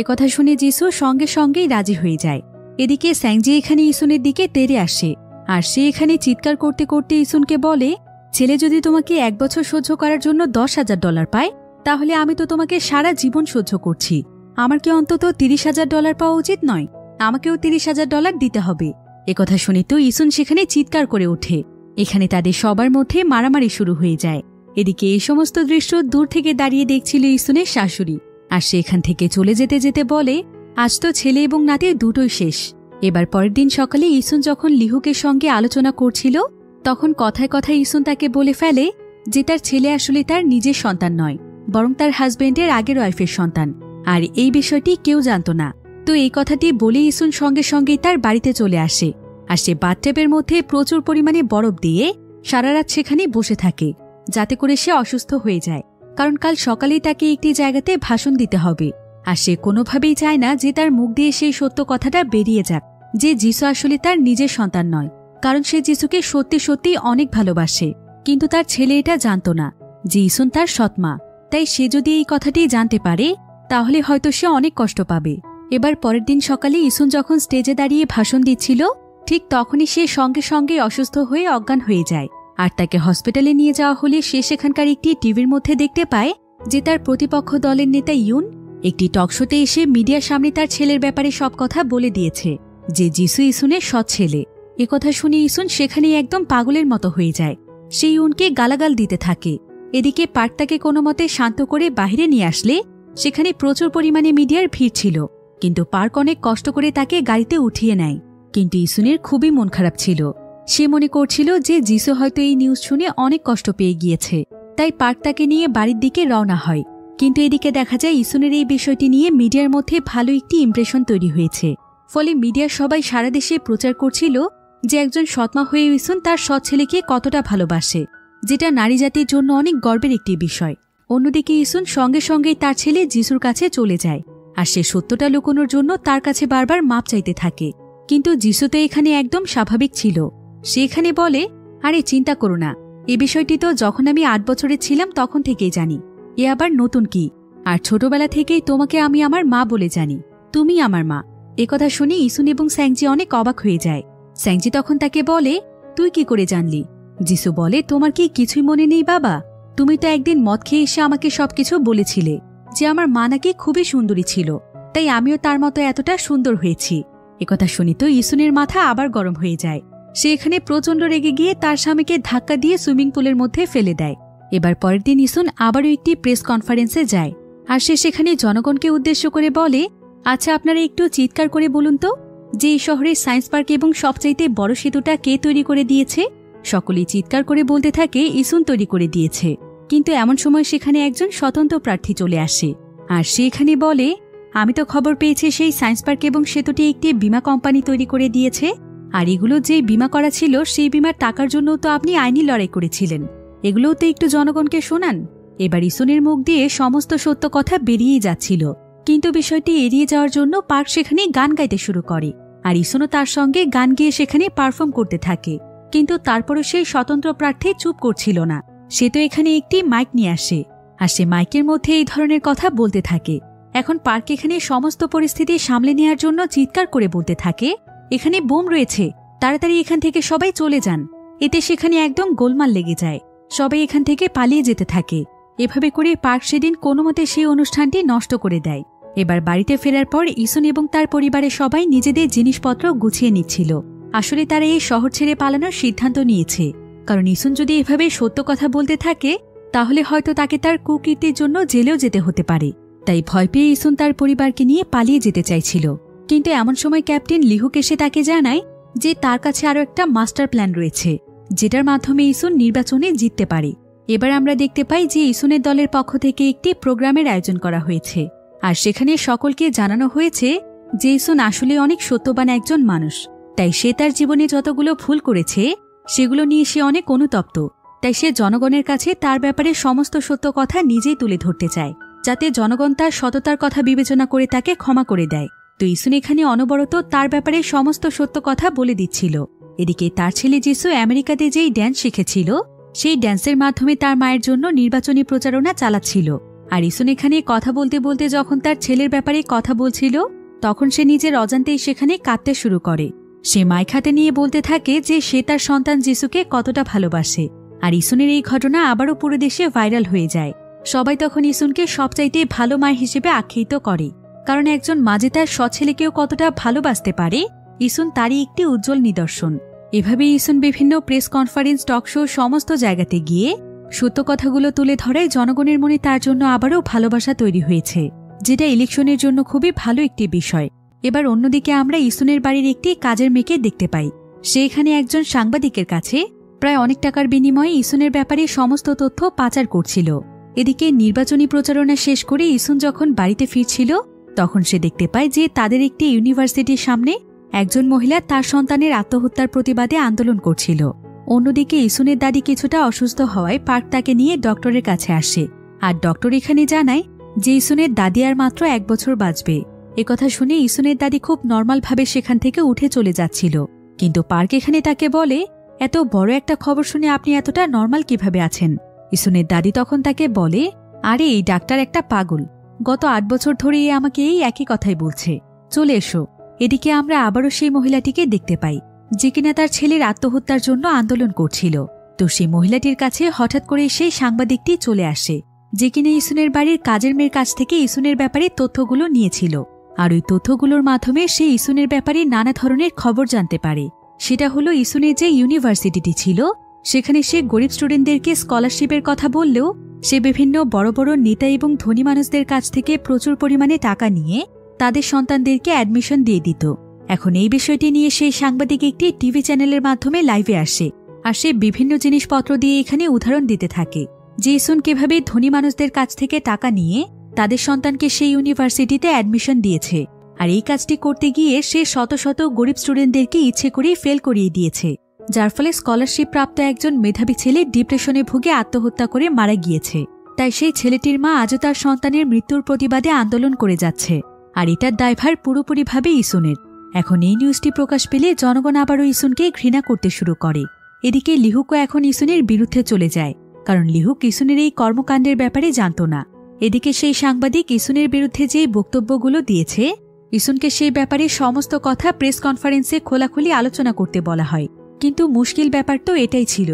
একথা শুনে জিসু সঙ্গে সঙ্গেই রাজি হয়ে যায়। এদিকে স্যাংজি এখানে ইসুনের দিকে তেড়ে আসে, আর সে এখানে চিৎকার করতে করতে ইসুনকে বলে, ছেলে যদি তোমাকে 1 বছর সহ্য করার জন্য $10,000 পায়, তাহলে আমি তো তোমাকে সারা জীবন সহ্য করছি। আমার কি অন্তত $30,000 পাওয়া উচিত নয়? আমাকেও $30,000 দিতে হবে। একথা শুনে তো ইসুন সেখানে চিৎকার করে ওঠে। এখানে তাদের সবার মধ্যে মারামারি শুরু হয়ে যায়। এদিকে এই সমস্ত দৃশ্য দূর থেকে দাঁড়িয়ে দেখছিল ইসুনের শাশুড়ি, আর সে এখান থেকে চলে যেতে যেতে বলে, আজ তো ছেলে এবং নাতির দুটোই শেষ। এবার পরের দিন সকালে ইসুন যখন লিহুকের সঙ্গে আলোচনা করছিল, তখন কথায় কথায় ইসুন তাকে বলে ফেলে যে তার ছেলে আসলে তার নিজের সন্তান নয়, বরং তার হাজবেন্ডের আগের ওয়াইফের সন্তান, আর এই বিষয়টি কেউ জানত না। তো এই কথাটি বলে ইসুন সঙ্গে সঙ্গেই তার বাড়িতে চলে আসে, আর সে বাথটবের মধ্যে প্রচুর পরিমাণে বরফ দিয়ে সারা রাত সেখানে বসে থাকে, যাতে করে সে অসুস্থ হয়ে যায়, কারণ কাল সকালেই তাকে একটি জায়গাতে ভাষণ দিতে হবে। আর সে কোনোভাবেই চায় না যে তার মুখ দিয়ে সেই সত্য কথাটা বেরিয়ে যাক যে যিশু আসলে তার নিজের সন্তান নয়, কারণ সে যিশুকে সত্যি সত্যি অনেক ভালোবাসে। কিন্তু তার ছেলে এটা জানত না যে ইসুন তার সৎমা। তাই সে যদি এই কথাটি জানতে পারে, তাহলে হয়তো সে অনেক কষ্ট পাবে। এবার পরের দিন সকালে ইসুন যখন স্টেজে দাঁড়িয়ে ভাষণ দিচ্ছিল, ঠিক তখনই সে সঙ্গে সঙ্গে অসুস্থ হয়ে অজ্ঞান হয়ে যায়। আর তাকে হসপিটালে নিয়ে যাওয়া হলে সে সেখানকার একটি টিভির মধ্যে দেখতে পায় যে তার প্রতিপক্ষ দলের নেতা ইউন একটি টকশোতে এসে মিডিয়ার সামনে তার ছেলের ব্যাপারে সব কথা বলে দিয়েছে, যে যিশু ইসুনের সৎ ছেলে। একথা শুনে ইসুন সেখানেই একদম পাগলের মতো হয়ে যায়। সে ইউনকে গালাগাল দিতে থাকে। এদিকে পার্ক তাকে কোনো মতে শান্ত করে বাহিরে নিয়ে আসলে সেখানে প্রচুর পরিমাণে মিডিয়ার ভিড় ছিল, কিন্তু পার্ক অনেক কষ্ট করে তাকে গাড়িতে উঠিয়ে নেয়। কিন্তু ইসুনের খুবই মন খারাপ ছিল। সে মনে করছিল যে যিশু হয়তো এই নিউজ শুনে অনেক কষ্ট পেয়ে গিয়েছে, তাই পার্ক তাকে নিয়ে বাড়ির দিকে রওনা হয়। কিন্তু এদিকে দেখা যায় ইসুনের এই বিষয়টি নিয়ে মিডিয়ার মধ্যে ভালো একটি ইমপ্রেশন তৈরি হয়েছে। ফলে মিডিয়ার সবাই সারা দেশে প্রচার করছিল যে একজন সৎমা হয়ে ইসুন তার সৎ ছেলেকে কতটা ভালোবাসে, যেটা নারী জাতির জন্য অনেক গর্বের একটি বিষয়। অন্যদিকে ইসুন সঙ্গে সঙ্গেই তার ছেলে যিশুর কাছে চলে যায়, আর সে সত্যটা লুকোনোর জন্য তার কাছে বারবার মাপ চাইতে থাকে। কিন্তু যিশু তো এখানে একদম স্বাভাবিক ছিল। সে এখানে বলে, আরে চিন্তা করো না, এ বিষয়টি তো যখন আমি 8 বছরের ছিলাম তখন থেকেই জানি, এ আবার নতুন কি? আর ছোটবেলা থেকেই তোমাকে আমি আমার মা বলে জানি, তুমি আমার মা। একথা শুনে ইসুন এবং স্যাংজি অনেক অবাক হয়ে যায়। স্যাংজি তখন তাকে বলে, তুই কি করে জানলি? যিশু বলে, তোমার কি কিছুই মনে নেই বাবা? তুমি তো একদিন মদ খেয়ে এসে আমাকে সবকিছু বলেছিলে যে আমার মা নাকি খুবই সুন্দরী ছিল, তাই আমিও তার মতো এতটা সুন্দর হয়েছি। একথা শুনি তো ইসুনের মাথা আবার গরম হয়ে যায়। সে এখানে প্রচণ্ড রেগে গিয়ে তার স্বামীকে ধাক্কা দিয়ে সুইমিং পুলের মধ্যে ফেলে দেয়। এবার পরের দিন ইসুন আবারও একটি প্রেস কনফারেন্সে যায়, আর সে সেখানে জনগণকে উদ্দেশ্য করে বলে, আচ্ছা আপনারা একটু চিৎকার করে বলুন তো যে এই শহরের সায়েন্স পার্ক এবং সবচাইতে বড় সেতুটা কে তৈরি করে দিয়েছে? সকলেই চিৎকার করে বলতে থাকে ইসুন তৈরি করে দিয়েছে। কিন্তু এমন সময় সেখানে একজন স্বতন্ত্র প্রার্থী চলে আসে, আর সে এখানে বলে, আমি তো খবর পেয়েছি সেই সায়েন্স পার্ক এবং সেতুটি একটি বীমা কোম্পানি তৈরি করে দিয়েছে, আর এগুলো যে বীমা করা ছিল সেই বীমার টাকার জন্য তো আপনি আইনি লড়াই করেছিলেন, এগুলোও তো একটু জনগণকে শোনান। এবার ইসুনের মুখ দিয়ে সমস্ত সত্য কথা বেরিয়েই যাচ্ছিল, কিন্তু বিষয়টি এড়িয়ে যাওয়ার জন্য পার্ক সেখানে গান গাইতে শুরু করে, আর ইসুনও তার সঙ্গে গান গেয়ে সেখানে পারফর্ম করতে থাকে। কিন্তু তারপরও সেই স্বতন্ত্র প্রার্থী চুপ করছিল না। সে তো এখানে একটি মাইক নিয়ে আসে, আর সে মাইকের মধ্যে এই ধরনের কথা বলতে থাকে। এখন পার্ক এখানে সমস্ত পরিস্থিতি সামলে নেওয়ার জন্য চিৎকার করে বলতে থাকে, এখানে বোম রয়েছে, তাড়াতাড়ি এখান থেকে সবাই চলে যান। এতে সেখানে একদম গোলমাল লেগে যায়, সবাই এখান থেকে পালিয়ে যেতে থাকে। এভাবে করে পার্ক সেদিন কোনোমতে সেই অনুষ্ঠানটি নষ্ট করে দেয়। এবার বাড়িতে ফেরার পর ইসুন এবং তার পরিবারের সবাই নিজেদের জিনিসপত্র গুছিয়ে নিচ্ছিল। আসলে তারা এই শহর ছেড়ে পালানোর সিদ্ধান্ত নিয়েছে, কারণ ইসুন যদি এভাবে সত্য কথা বলতে থাকে তাহলে হয়তো তাকে তার কুকীর্তির জন্য জেলেও যেতে হতে পারে। তাই ভয় পেয়ে ইসুন তার পরিবারকে নিয়ে পালিয়ে যেতে চাইছিল। কিন্তু এমন সময় ক্যাপ্টেন লিহুক এসে তাকে জানায় যে তার কাছে আরও একটা মাস্টার প্ল্যান রয়েছে, যেটার মাধ্যমে ইসুন নির্বাচনে জিততে পারে। এবার আমরা দেখতে পাই যে ইসুনের দলের পক্ষ থেকে একটি প্রোগ্রামের আয়োজন করা হয়েছে, আর সেখানে সকলকে জানানো হয়েছে যে ইসুন আসলে অনেক সত্যবান একজন মানুষ। তাই সে তার জীবনে যতগুলো ভুল করেছে সেগুলো নিয়ে সে অনেক অনুতপ্ত। তাই সে জনগণের কাছে তার ব্যাপারে সমস্ত সত্য কথা নিজেই তুলে ধরতে চায়, যাতে জনগণ তার সততার কথা বিবেচনা করে তাকে ক্ষমা করে দেয়। তো ইসুন এখানে অনবরত তার ব্যাপারে সমস্ত সত্য কথা বলে দিচ্ছিল। এদিকে তার ছেলে যিশু আমেরিকাতে যেই ড্যান্স শিখেছিল সেই ড্যান্সের মাধ্যমে তার মায়ের জন্য নির্বাচনী প্রচারণা চালাচ্ছিল। আর ইসুন এখানে কথা বলতে বলতে যখন তার ছেলের ব্যাপারে কথা বলছিল তখন সে নিজের অজান্তেই সেখানে কাঁদতে শুরু করে। সে মাইক হাতে নিয়ে বলতে থাকে যে সে তার সন্তান যিশুকে কতটা ভালোবাসে। আর ইসুনের এই ঘটনা আবারও পুরো দেশে ভাইরাল হয়ে যায়। সবাই তখন ইসুনকে সবচাইতে ভালো মায়ের হিসেবে আখ্যায়িত করে, কারণ একজন মা যে তার সৎছেলেকেও কতটা ভালোবাসতে পারে ইসুন তারই একটি উজ্জ্বল নিদর্শন। এভাবে ইসুন বিভিন্ন প্রেস কনফারেন্স, টক শো সমস্ত জায়গাতে গিয়ে সত্য কথাগুলো তুলে ধরায় জনগণের মনে তার জন্য আবারও ভালোবাসা তৈরি হয়েছে, যেটা ইলেকশনের জন্য খুবই ভালো একটি বিষয়। এবার অন্যদিকে আমরা ইসুনের বাড়ির একটি কাজের মেয়েকে দেখতে পাই। সে এখানে একজন সাংবাদিকের কাছে প্রায় অনেক টাকার বিনিময়ে ইসুনের ব্যাপারে সমস্ত তথ্য পাচার করছিল। এদিকে নির্বাচনী প্রচারণা শেষ করে ইসুন যখন বাড়িতে ফিরছিল তখন সে দেখতে পায় যে তাদের একটি ইউনিভার্সিটির সামনে একজন মহিলা তার সন্তানের আত্মহত্যার প্রতিবাদে আন্দোলন করছিল। অন্যদিকে ইসুনের দাদি কিছুটা অসুস্থ হওয়ায় পার্ক তাকে নিয়ে ডক্টরের কাছে আসে, আর ডক্টর এখানে জানায় যে ইসুনের দাদি আর মাত্র 1 বছর বাঁচবে। একথা শুনে ইসুনের দাদি খুব নর্মালভাবে সেখান থেকে উঠে চলে যাচ্ছিল, কিন্তু পার্ক এখানে তাকে বলে, এত বড় একটা খবর শুনে আপনি এতটা নর্মাল কিভাবে আছেন? ইসুনের দাদি তখন তাকে বলে, আরে এই ডাক্তার একটা পাগল, গত 8 বছর ধরে আমাকে এই একই কথাই বলছে, চলে এসো। এদিকে আমরা আবারও সেই মহিলাটিকে দেখতে পাই যে কিনা তার ছেলের আত্মহত্যার জন্য আন্দোলন করছিল। তো সেই মহিলাটির কাছে হঠাৎ করে সেই সাংবাদিকটি চলে আসে যে কিনা ইসুনের বাড়ির কাজের মেয়ের কাছ থেকে ইসুনের ব্যাপারে তথ্যগুলো নিয়েছিল। আর ওই তথ্যগুলোর মাধ্যমে সে ইসুনের ব্যাপারে নানা ধরনের খবর জানতে পারে। সেটা হলো ইসুনের যে ইউনিভার্সিটিটি ছিল সেখানে সে গরিব স্টুডেন্টদেরকে স্কলারশিপের কথা বললেও সে বিভিন্ন বড় বড় নেতা এবং ধনী মানুষদের কাছ থেকে প্রচুর পরিমাণে টাকা নিয়ে তাদের সন্তানদেরকে অ্যাডমিশন দিয়ে দিত। এখন এই বিষয়টি নিয়ে সেই সাংবাদিক একটি টিভি চ্যানেলের মাধ্যমে লাইভে আসে, আর সে বিভিন্ন জিনিসপত্র দিয়ে এখানে উদাহরণ দিতে থাকে যে ইসুন কিভাবে ধনী মানুষদের কাছ থেকে টাকা নিয়ে তাদের সন্তানকে সেই ইউনিভার্সিটিতে অ্যাডমিশন দিয়েছে। আর এই কাজটি করতে গিয়ে সে শত শত গরিব স্টুডেন্টদেরকে ইচ্ছে করেই ফেল করিয়ে দিয়েছে, যার ফলে স্কলারশিপ প্রাপ্ত একজন মেধাবী ছেলে ডিপ্রেশনে ভুগে আত্মহত্যা করে মারা গিয়েছে। তাই সেই ছেলেটির মা আজও তার সন্তানের মৃত্যুর প্রতিবাদে আন্দোলন করে যাচ্ছে, আর এটার দায়ভার পুরোপুরিভাবে ইসুনের। এখন এই নিউজটি প্রকাশ পেলে জনগণ আবারও ইসুনকে ঘৃণা করতে শুরু করে। এদিকে লিহুকও এখন ইসুনের বিরুদ্ধে চলে যায়, কারণ লিহুক ইসুনের এই কর্মকাণ্ডের ব্যাপারে জানত না। এদিকে সেই সাংবাদিক ইসুনের বিরুদ্ধে যে বক্তব্যগুলো দিয়েছে ইসুনকে সেই ব্যাপারে সমস্ত কথা প্রেস কনফারেন্সে খোলাখুলি আলোচনা করতে বলা হয়। কিন্তু মুশকিল ব্যাপার তো এটাই ছিল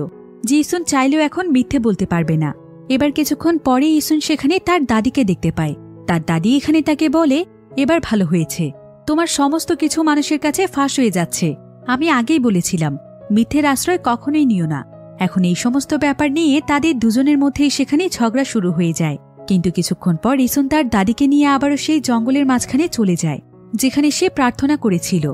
যে ইসুন চাইলেও এখন মিথ্যে বলতে পারবে না। এবার কিছুক্ষণ পরে ইসুন সেখানে তার দাদিকে দেখতে পায়। তার দাদি এখানে তাকে বলে, এবার ভালো হয়েছে, তোমার সমস্ত কিছু মানুষের কাছে ফাঁস হয়ে যাচ্ছে। আমি আগেই বলেছিলাম মিথ্যের আশ্রয় কখনোই নিও না। এখন এই সমস্ত ব্যাপার নিয়ে তাদের দুজনের মধ্যেই সেখানে ঝগড়া শুরু হয়ে যায়। কিন্তু কিছুক্ষণ পর ইসুন তার দাদিকে নিয়ে আবারও সেই জঙ্গলের মাঝখানে চলে যায়, যেখানে সে প্রার্থনা করেছিল।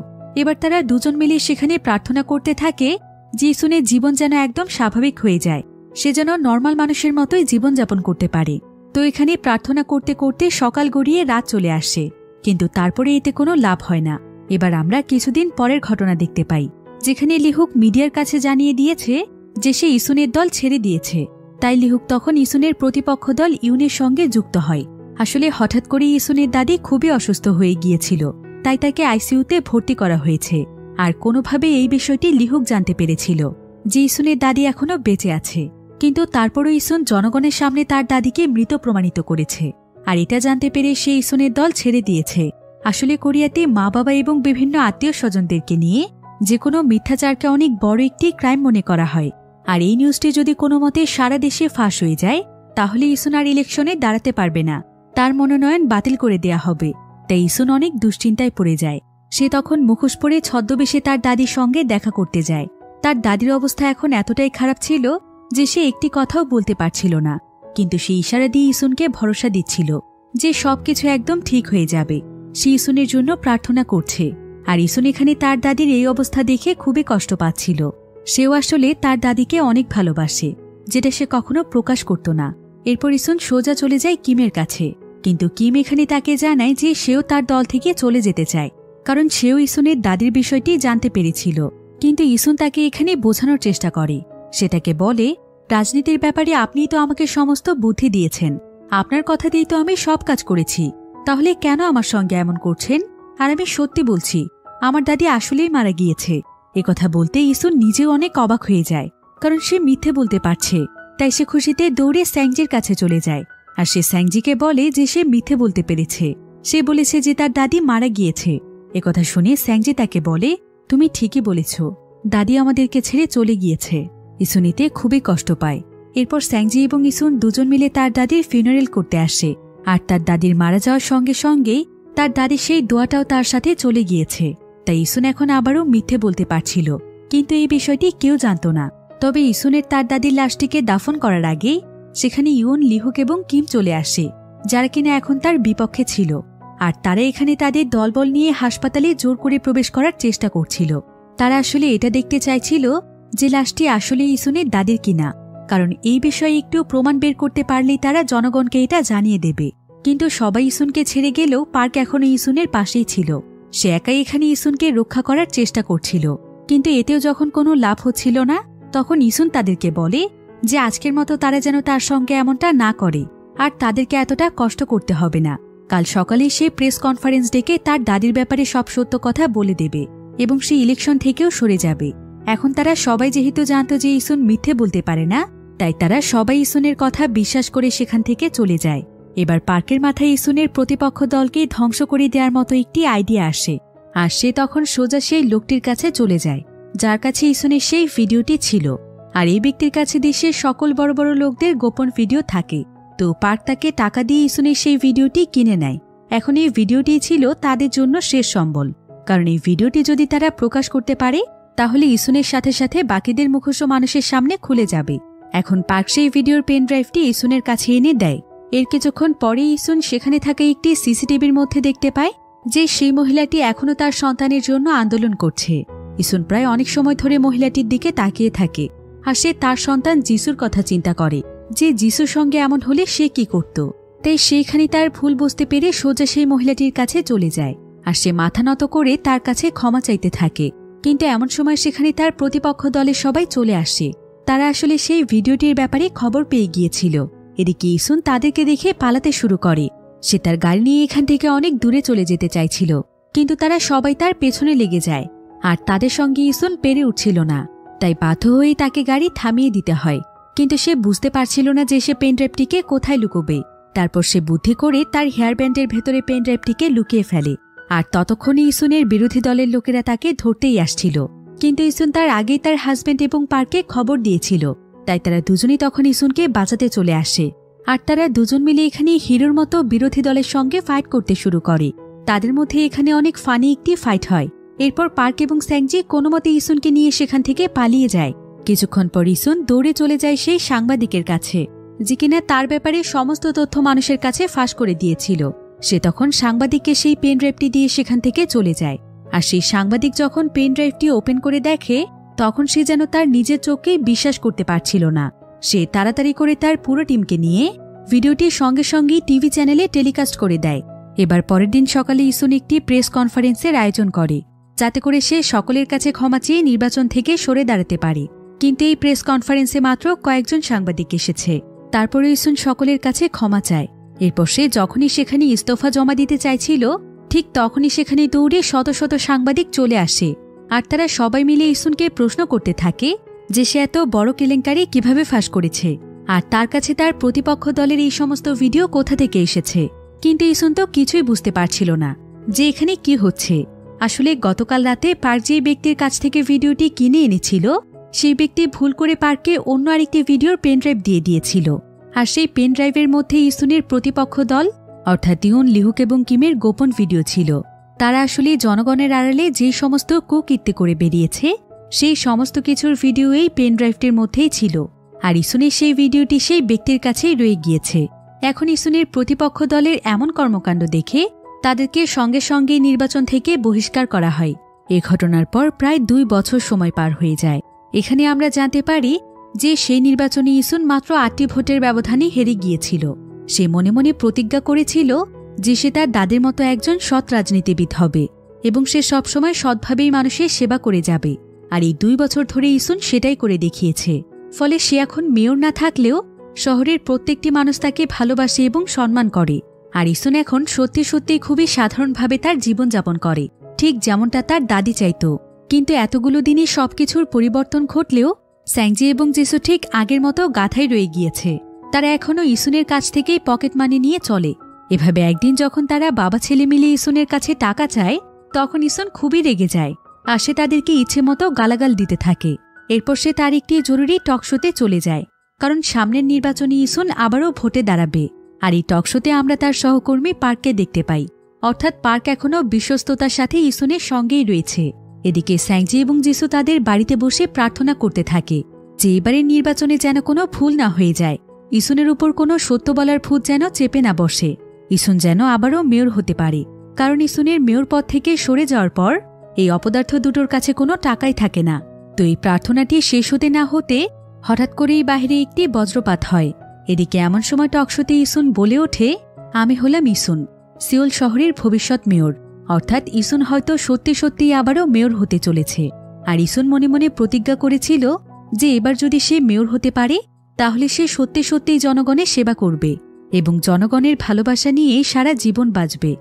এবার তারা দুজন মিলে সেখানে প্রার্থনা করতে থাকে যে ইসুনের জীবন যেন একদম স্বাভাবিক হয়ে যায়, সে যেন নর্মাল মানুষের মতোই জীবনযাপন করতে পারে। তো এখানে প্রার্থনা করতে করতে সকাল গড়িয়ে রাত চলে আসে, কিন্তু তারপরে এতে কোনো লাভ হয় না। এবার আমরা কিছুদিন পরের ঘটনা দেখতে পাই, যেখানে লিহুক মিডিয়ার কাছে জানিয়ে দিয়েছে যে সে ইসুনের দল ছেড়ে দিয়েছে। তাই লিহুক তখন ইসুনের প্রতিপক্ষ দল ইউনের সঙ্গে যুক্ত হয়। আসলে হঠাৎ করে ইসুনের দাদি খুবই অসুস্থ হয়ে গিয়েছিল, তাই তাকে আইসিইউতে ভর্তি করা হয়েছে। আর কোনোভাবে এই বিষয়টি লিহুক জানতে পেরেছিল যে ইসুনের দাদি এখনও বেঁচে আছে, কিন্তু তারপরও ইসুন জনগণের সামনে তার দাদিকে মৃত প্রমাণিত করেছে। আর এটা জানতে পেরে সে ইসুনের দল ছেড়ে দিয়েছে। আসলে কোরিয়াতে মা বাবা এবং বিভিন্ন আত্মীয় স্বজনদেরকে নিয়ে যে কোনো মিথ্যাচারকে অনেক বড় একটি ক্রাইম মনে করা হয়। আর এই নিউজটি যদি কোনো মতে সারা দেশে ফাঁস হয়ে যায়, তাহলে ইসুন আর ইলেকশনে দাঁড়াতে পারবে না, তার মনোনয়ন বাতিল করে দেয়া হবে। তাই ইসুন অনেক দুশ্চিন্তায় পড়ে যায়। সে তখন মুখোশ পরে ছদ্মবেশে তার দাদির সঙ্গে দেখা করতে যায়। তার দাদির অবস্থা এখন এতটাই খারাপ ছিল যে সে একটি কথাও বলতে পারছিল না, কিন্তু সে ইশারা দিয়ে ইসুনকে ভরসা দিচ্ছিল যে সবকিছু একদম ঠিক হয়ে যাবে। সে ইসুনের জন্য প্রার্থনা করছে। আর ইসুন এখানে তার দাদির এই অবস্থা দেখে খুবই কষ্ট পাচ্ছিল। সেও আসলে তার দাদিকে অনেক ভালোবাসে, যেটা সে কখনো প্রকাশ করত না। এরপর ইসুন সোজা চলে যায় কিমের কাছে, কিন্তু কিম এখানে তাকে জানায় যে সেও তার দল থেকে চলে যেতে চায়, কারণ সেও ইসুনের দাদির বিষয়টি জানতে পেরেছিল। কিন্তু ইসুন তাকে এখানে বোঝানোর চেষ্টা করে। সে তাকে বলে, রাজনীতির ব্যাপারে আপনি তো আমাকে সমস্ত বুদ্ধি দিয়েছেন, আপনার কথা দিয়ে তো আমি সব কাজ করেছি, তাহলে কেন আমার সঙ্গে এমন করছেন? আর আমি সত্যি বলছি, আমার দাদি আসলেই মারা গিয়েছে। একথা বলতে ইসুন নিজেও অনেক অবাক হয়ে যায়, কারণ সে মিথ্যে বলতে পারছে। তাই সে খুশিতে দৌড়ে স্যাংজির কাছে চলে যায়। আর সে স্যাংজিকে বলে যে সে মিথ্যে বলতে পেরেছে। সে বলেছে যে তার দাদি মারা গিয়েছে। একথা শুনে স্যাংজি তাকে বলে, তুমি ঠিকই বলেছ, দাদি আমাদেরকে ছেড়ে চলে গিয়েছে। ইসুন এতে খুবই কষ্ট পায়। এরপর স্যাংজি এবং ইসুন দুজন মিলে তার দাদির ফিউনারেল করতে আসে। আর তার দাদির মারা যাওয়ার সঙ্গে সঙ্গেই তার দাদির সেই দোয়াটাও তার সাথে চলে গিয়েছে। তাই ইসুন এখন আবারও মিথ্যে বলতে পারছিল, কিন্তু এই বিষয়টি কেউ জানত না। তবে ইসুনের তার দাদির লাশটিকে দাফন করার আগেই সেখানে ইউন, লিহুক এবং কিম চলে আসে, যারা কিনা এখন তার বিপক্ষে ছিল। আর তারা এখানে তাদের দলবল নিয়ে হাসপাতালে জোর করে প্রবেশ করার চেষ্টা করছিল। তারা আসলে এটা দেখতে চাইছিল যে লাশটি আসলে ইসুনের দাদির কিনা, কারণ এই বিষয়ে একটু প্রমাণ বের করতে পারলেই তারা জনগণকে এটা জানিয়ে দেবে। কিন্তু সবাই ইসুনকে ছেড়ে গেলেও পার্ক এখনো ইসুনের পাশেই ছিল। সে একাই এখানে ইসুনকে রক্ষা করার চেষ্টা করছিল, কিন্তু এতেও যখন কোনো লাভ হচ্ছিল না, তখন ইসুন তাদেরকে বলে যে আজকের মতো তারা যেন তার সঙ্গে এমনটা না করে, আর তাদেরকে এতটা কষ্ট করতে হবে না। কাল সকালে সে প্রেস কনফারেন্স ডেকে তার দাদির ব্যাপারে সব সত্য কথা বলে দেবে এবং সে ইলেকশন থেকেও সরে যাবে। এখন তারা সবাই যেহেতু জানত যে ইসুন মিথ্যে বলতে পারে না, তাই তারা সবাই ইসুনের কথা বিশ্বাস করে সেখান থেকে চলে যায়। এবার পার্কের মাথায় ইসুনের প্রতিপক্ষ দলকে ধ্বংস করে দেওয়ার মতো একটি আইডিয়া আসে। আর সে তখন সোজা সেই লোকটির কাছে চলে যায় যার কাছে ইসুনের সেই ভিডিওটি ছিল। আর এই ব্যক্তির কাছে দেশের সকল বড় বড় লোকদের গোপন ভিডিও থাকে। তো পার্ক তাকে টাকা দিয়ে ইসুনের সেই ভিডিওটি কিনে নেয়। এখন এই ভিডিওটি ছিল তাদের জন্য শেষ সম্বল, কারণ এই ভিডিওটি যদি তারা প্রকাশ করতে পারে তাহলে ইসুনের সাথে সাথে বাকিদের মুখোশ মানুষের সামনে খুলে যাবে। এখন পার্ক সেই ভিডিওর পেন ড্রাইভটি ইসুনের কাছে এনে দেয়। এর কিছুক্ষণ পরে ইসুন সেখানে থাকা একটি সিসিটিভির মধ্যে দেখতে পায় যে সেই মহিলাটি এখনও তার সন্তানের জন্য আন্দোলন করছে। ইসুন প্রায় অনেক সময় ধরে মহিলাটির দিকে তাকিয়ে থাকে, আর সে তার সন্তান যিশুর কথা চিন্তা করে যে যিশুর সঙ্গে এমন হলে সে কি করত। তাই সেইখানে তার ভুল বুঝতে পেরে সোজা সেই মহিলাটির কাছে চলে যায়, আর সে মাথা নত করে তার কাছে ক্ষমা চাইতে থাকে। কিন্তু এমন সময় সেখানে তার প্রতিপক্ষ দলের সবাই চলে আসে। তারা আসলে সেই ভিডিওটির ব্যাপারে খবর পেয়ে গিয়েছিল। এদিকে ইসুন তাদেরকে দেখে পালাতে শুরু করে। সে তার গাড়ি নিয়ে এখান থেকে অনেক দূরে চলে যেতে চাইছিল, কিন্তু তারা সবাই তার পেছনে লেগে যায়। আর তাদের সঙ্গে ইসুন পেরে উঠছিল না, তাই বাধ্য হয়ে তাকে গাড়ি থামিয়ে দিতে হয়। কিন্তু সে বুঝতে পারছিল না যে সে পেনড্রাইভটিকে কোথায় লুকোবে। তারপর সে বুদ্ধি করে তার হেয়ার ব্যান্ডের ভেতরে পেনড্রাইভটিকে লুকিয়ে ফেলে। আর ততক্ষণে ইসুনের বিরোধী দলের লোকেরা তাকে ধরতেই আসছিল, কিন্তু ইসুন তার আগেই তার হাজব্যান্ড এবং পার্কে খবর দিয়েছিল। তাই তারা দুজনেই তখন ইসুনকে বাঁচাতে চলে আসে। আর তারা দুজন মিলে এখানে হিরোর মতো বিরোধী দলের সঙ্গে ফাইট করতে শুরু করে। তাদের মধ্যে এখানে অনেক ফানি একটি ফাইট হয় এরপর পার্ক এবং স্যাংজি কোনোমতে ইসুনকে নিয়ে সেখান থেকে পালিয়ে যায়। কিছুক্ষণ পর ইসুন দৌড়ে চলে যায় সেই সাংবাদিকের কাছে, যে কিনা তার ব্যাপারে সমস্ত তথ্য মানুষের কাছে ফাঁস করে দিয়েছিল। সে তখন সাংবাদিককে সেই পেন ড্রাইভটি দিয়ে সেখান থেকে চলে যায়। আর সেই সাংবাদিক যখন পেন ড্রাইভটি ওপেন করে দেখে, তখন সে যেন তার নিজের চোখকেই বিশ্বাস করতে পারছিল না। সে তাড়াতাড়ি করে তার পুরো টিমকে নিয়ে ভিডিওটি সঙ্গে সঙ্গেই টিভি চ্যানেলে টেলিকাস্ট করে দেয়। এবার পরের দিন সকালে ইসুন একটি প্রেস কনফারেন্সের আয়োজন করে, যাতে করে সে সকলের কাছে ক্ষমা চেয়ে নির্বাচন থেকে সরে দাঁড়াতে পারে। কিন্তু এই প্রেস কনফারেন্সে মাত্র কয়েকজন সাংবাদিক এসেছে। তারপরে ইসুন সকলের কাছে ক্ষমা চায়। এরপর সে যখনই সেখানে ইস্তফা জমা দিতে চাইছিল, ঠিক তখনই সেখানে দৌড়ে শত শত সাংবাদিক চলে আসে। আর তারা সবাই মিলে ইসুনকে প্রশ্ন করতে থাকে যে সে এত বড় কেলেঙ্কারি কিভাবে ফাঁস করেছে, আর তার কাছে তার প্রতিপক্ষ দলের এই সমস্ত ভিডিও কোথা থেকে এসেছে। কিন্তু ইসুন তো কিছুই বুঝতে পারছিল না যে এখানে কি হচ্ছে। আসলে গতকাল রাতে পার্ক যে ব্যক্তির কাছ থেকে ভিডিওটি কিনে এনেছিল, সেই ব্যক্তি ভুল করে পার্ককে অন্য আরেকটি ভিডিওর পেনড্রাইভ দিয়ে দিয়েছিল। আর সেই পেনড্রাইভের মধ্যে ইসুনের প্রতিপক্ষ দল অর্থাৎ ইউন, লিহুক এবং কিমের গোপন ভিডিও ছিল। তারা আসলে জনগণের আড়ালে যে সমস্ত কুকীর্তি করে বেরিয়েছে, সেই সমস্ত কিছুর ভিডিও এই পেনড্রাইভটির মধ্যেই ছিল। আর ইসুনের সেই ভিডিওটি সেই ব্যক্তির কাছেই রয়ে গিয়েছে। এখন ইসুনের প্রতিপক্ষ দলের এমন কর্মকাণ্ড দেখে তাদেরকে সঙ্গে সঙ্গে নির্বাচন থেকে বহিষ্কার করা হয়। এ ঘটনার পর প্রায় 2 বছর সময় পার হয়ে যায়। এখানে আমরা জানতে পারি যে সেই নির্বাচনে ইসুন মাত্র 8টি ভোটের ব্যবধানে হেরে গিয়েছিল। সে মনে মনে প্রতিজ্ঞা করেছিল যে সে তার দাদের মতো একজন সৎ রাজনীতিবিদ হবে এবং সে সবসময় সৎভাবেই মানুষের সেবা করে যাবে। আর এই 2 বছর ধরে ইসুন সেটাই করে দেখিয়েছে। ফলে সে এখন মেয়র না থাকলেও শহরের প্রত্যেকটি মানুষ তাকে ভালোবাসে এবং সম্মান করে। আর ইসুন এখন সত্যি সত্যি খুবই সাধারণভাবে তার জীবনযাপন করে, ঠিক যেমনটা তার দাদি চাইত। কিন্তু এতগুলো দিনে সবকিছুর পরিবর্তন ঘটলেও স্যাংজি এবং জেসু ঠিক আগের মতো গাথাই রয়ে গিয়েছে। তারা এখনও ইসুনের কাছ থেকেই পকেট মানি নিয়ে চলে। এভাবে একদিন যখন তারা বাবা ছেলে মিলে ইসুনের কাছে টাকা চায়, তখন ইসুন খুবই রেগে যায় আর সে তাদেরকে ইচ্ছে মতো গালাগাল দিতে থাকে। এরপর সে তার একটি জরুরি টকশোতে চলে যায়, কারণ সামনের নির্বাচনে ইসুন আবারও ভোটে দাঁড়াবে। আর এই টকশোতে আমরা তার সহকর্মী পার্ককে দেখতে পাই। অর্থাৎ পার্ক এখনও বিশ্বস্ততার সাথে ইসুনের সঙ্গেই রয়েছে। এদিকে স্যাংজি এবং জিসু তাদের বাড়িতে বসে প্রার্থনা করতে থাকে যে এবারের নির্বাচনে যেন কোনো ভুল না হয়ে যায়, ইসুনের উপর কোনো সত্য বলার ভূত যেন চেপে না বসে, ইসুন যেন আবারও মেয়র হতে পারে। কারণ ইসুনের মেয়র পদ থেকে সরে যাওয়ার পর এই অপদার্থ দুটোর কাছে কোনো টাকাই থাকে না। তো এই প্রার্থনাটি শেষ হতে না হতে হঠাৎ করেই বাহিরে একটি বজ্রপাত হয়। এদিকে এমন সময় টকশোতে ইসুন বলে ওঠে, আমি হলাম ইসুন, সিওল শহরের ভবিষ্যৎ মেয়র। অর্থাৎ ইসুন হয়তো সত্যি সত্যিই আবারও মেয়র হতে চলেছে। আর ইসুন মনে মনে প্রতিজ্ঞা করেছিল যে এবার যদি সে মেয়র হতে পারে, তাহলে সে সত্যি সত্যিই জনগণের সেবা করবে এবং জনগণের ভালোবাসা নিয়ে সারা জীবন বাঁচবে।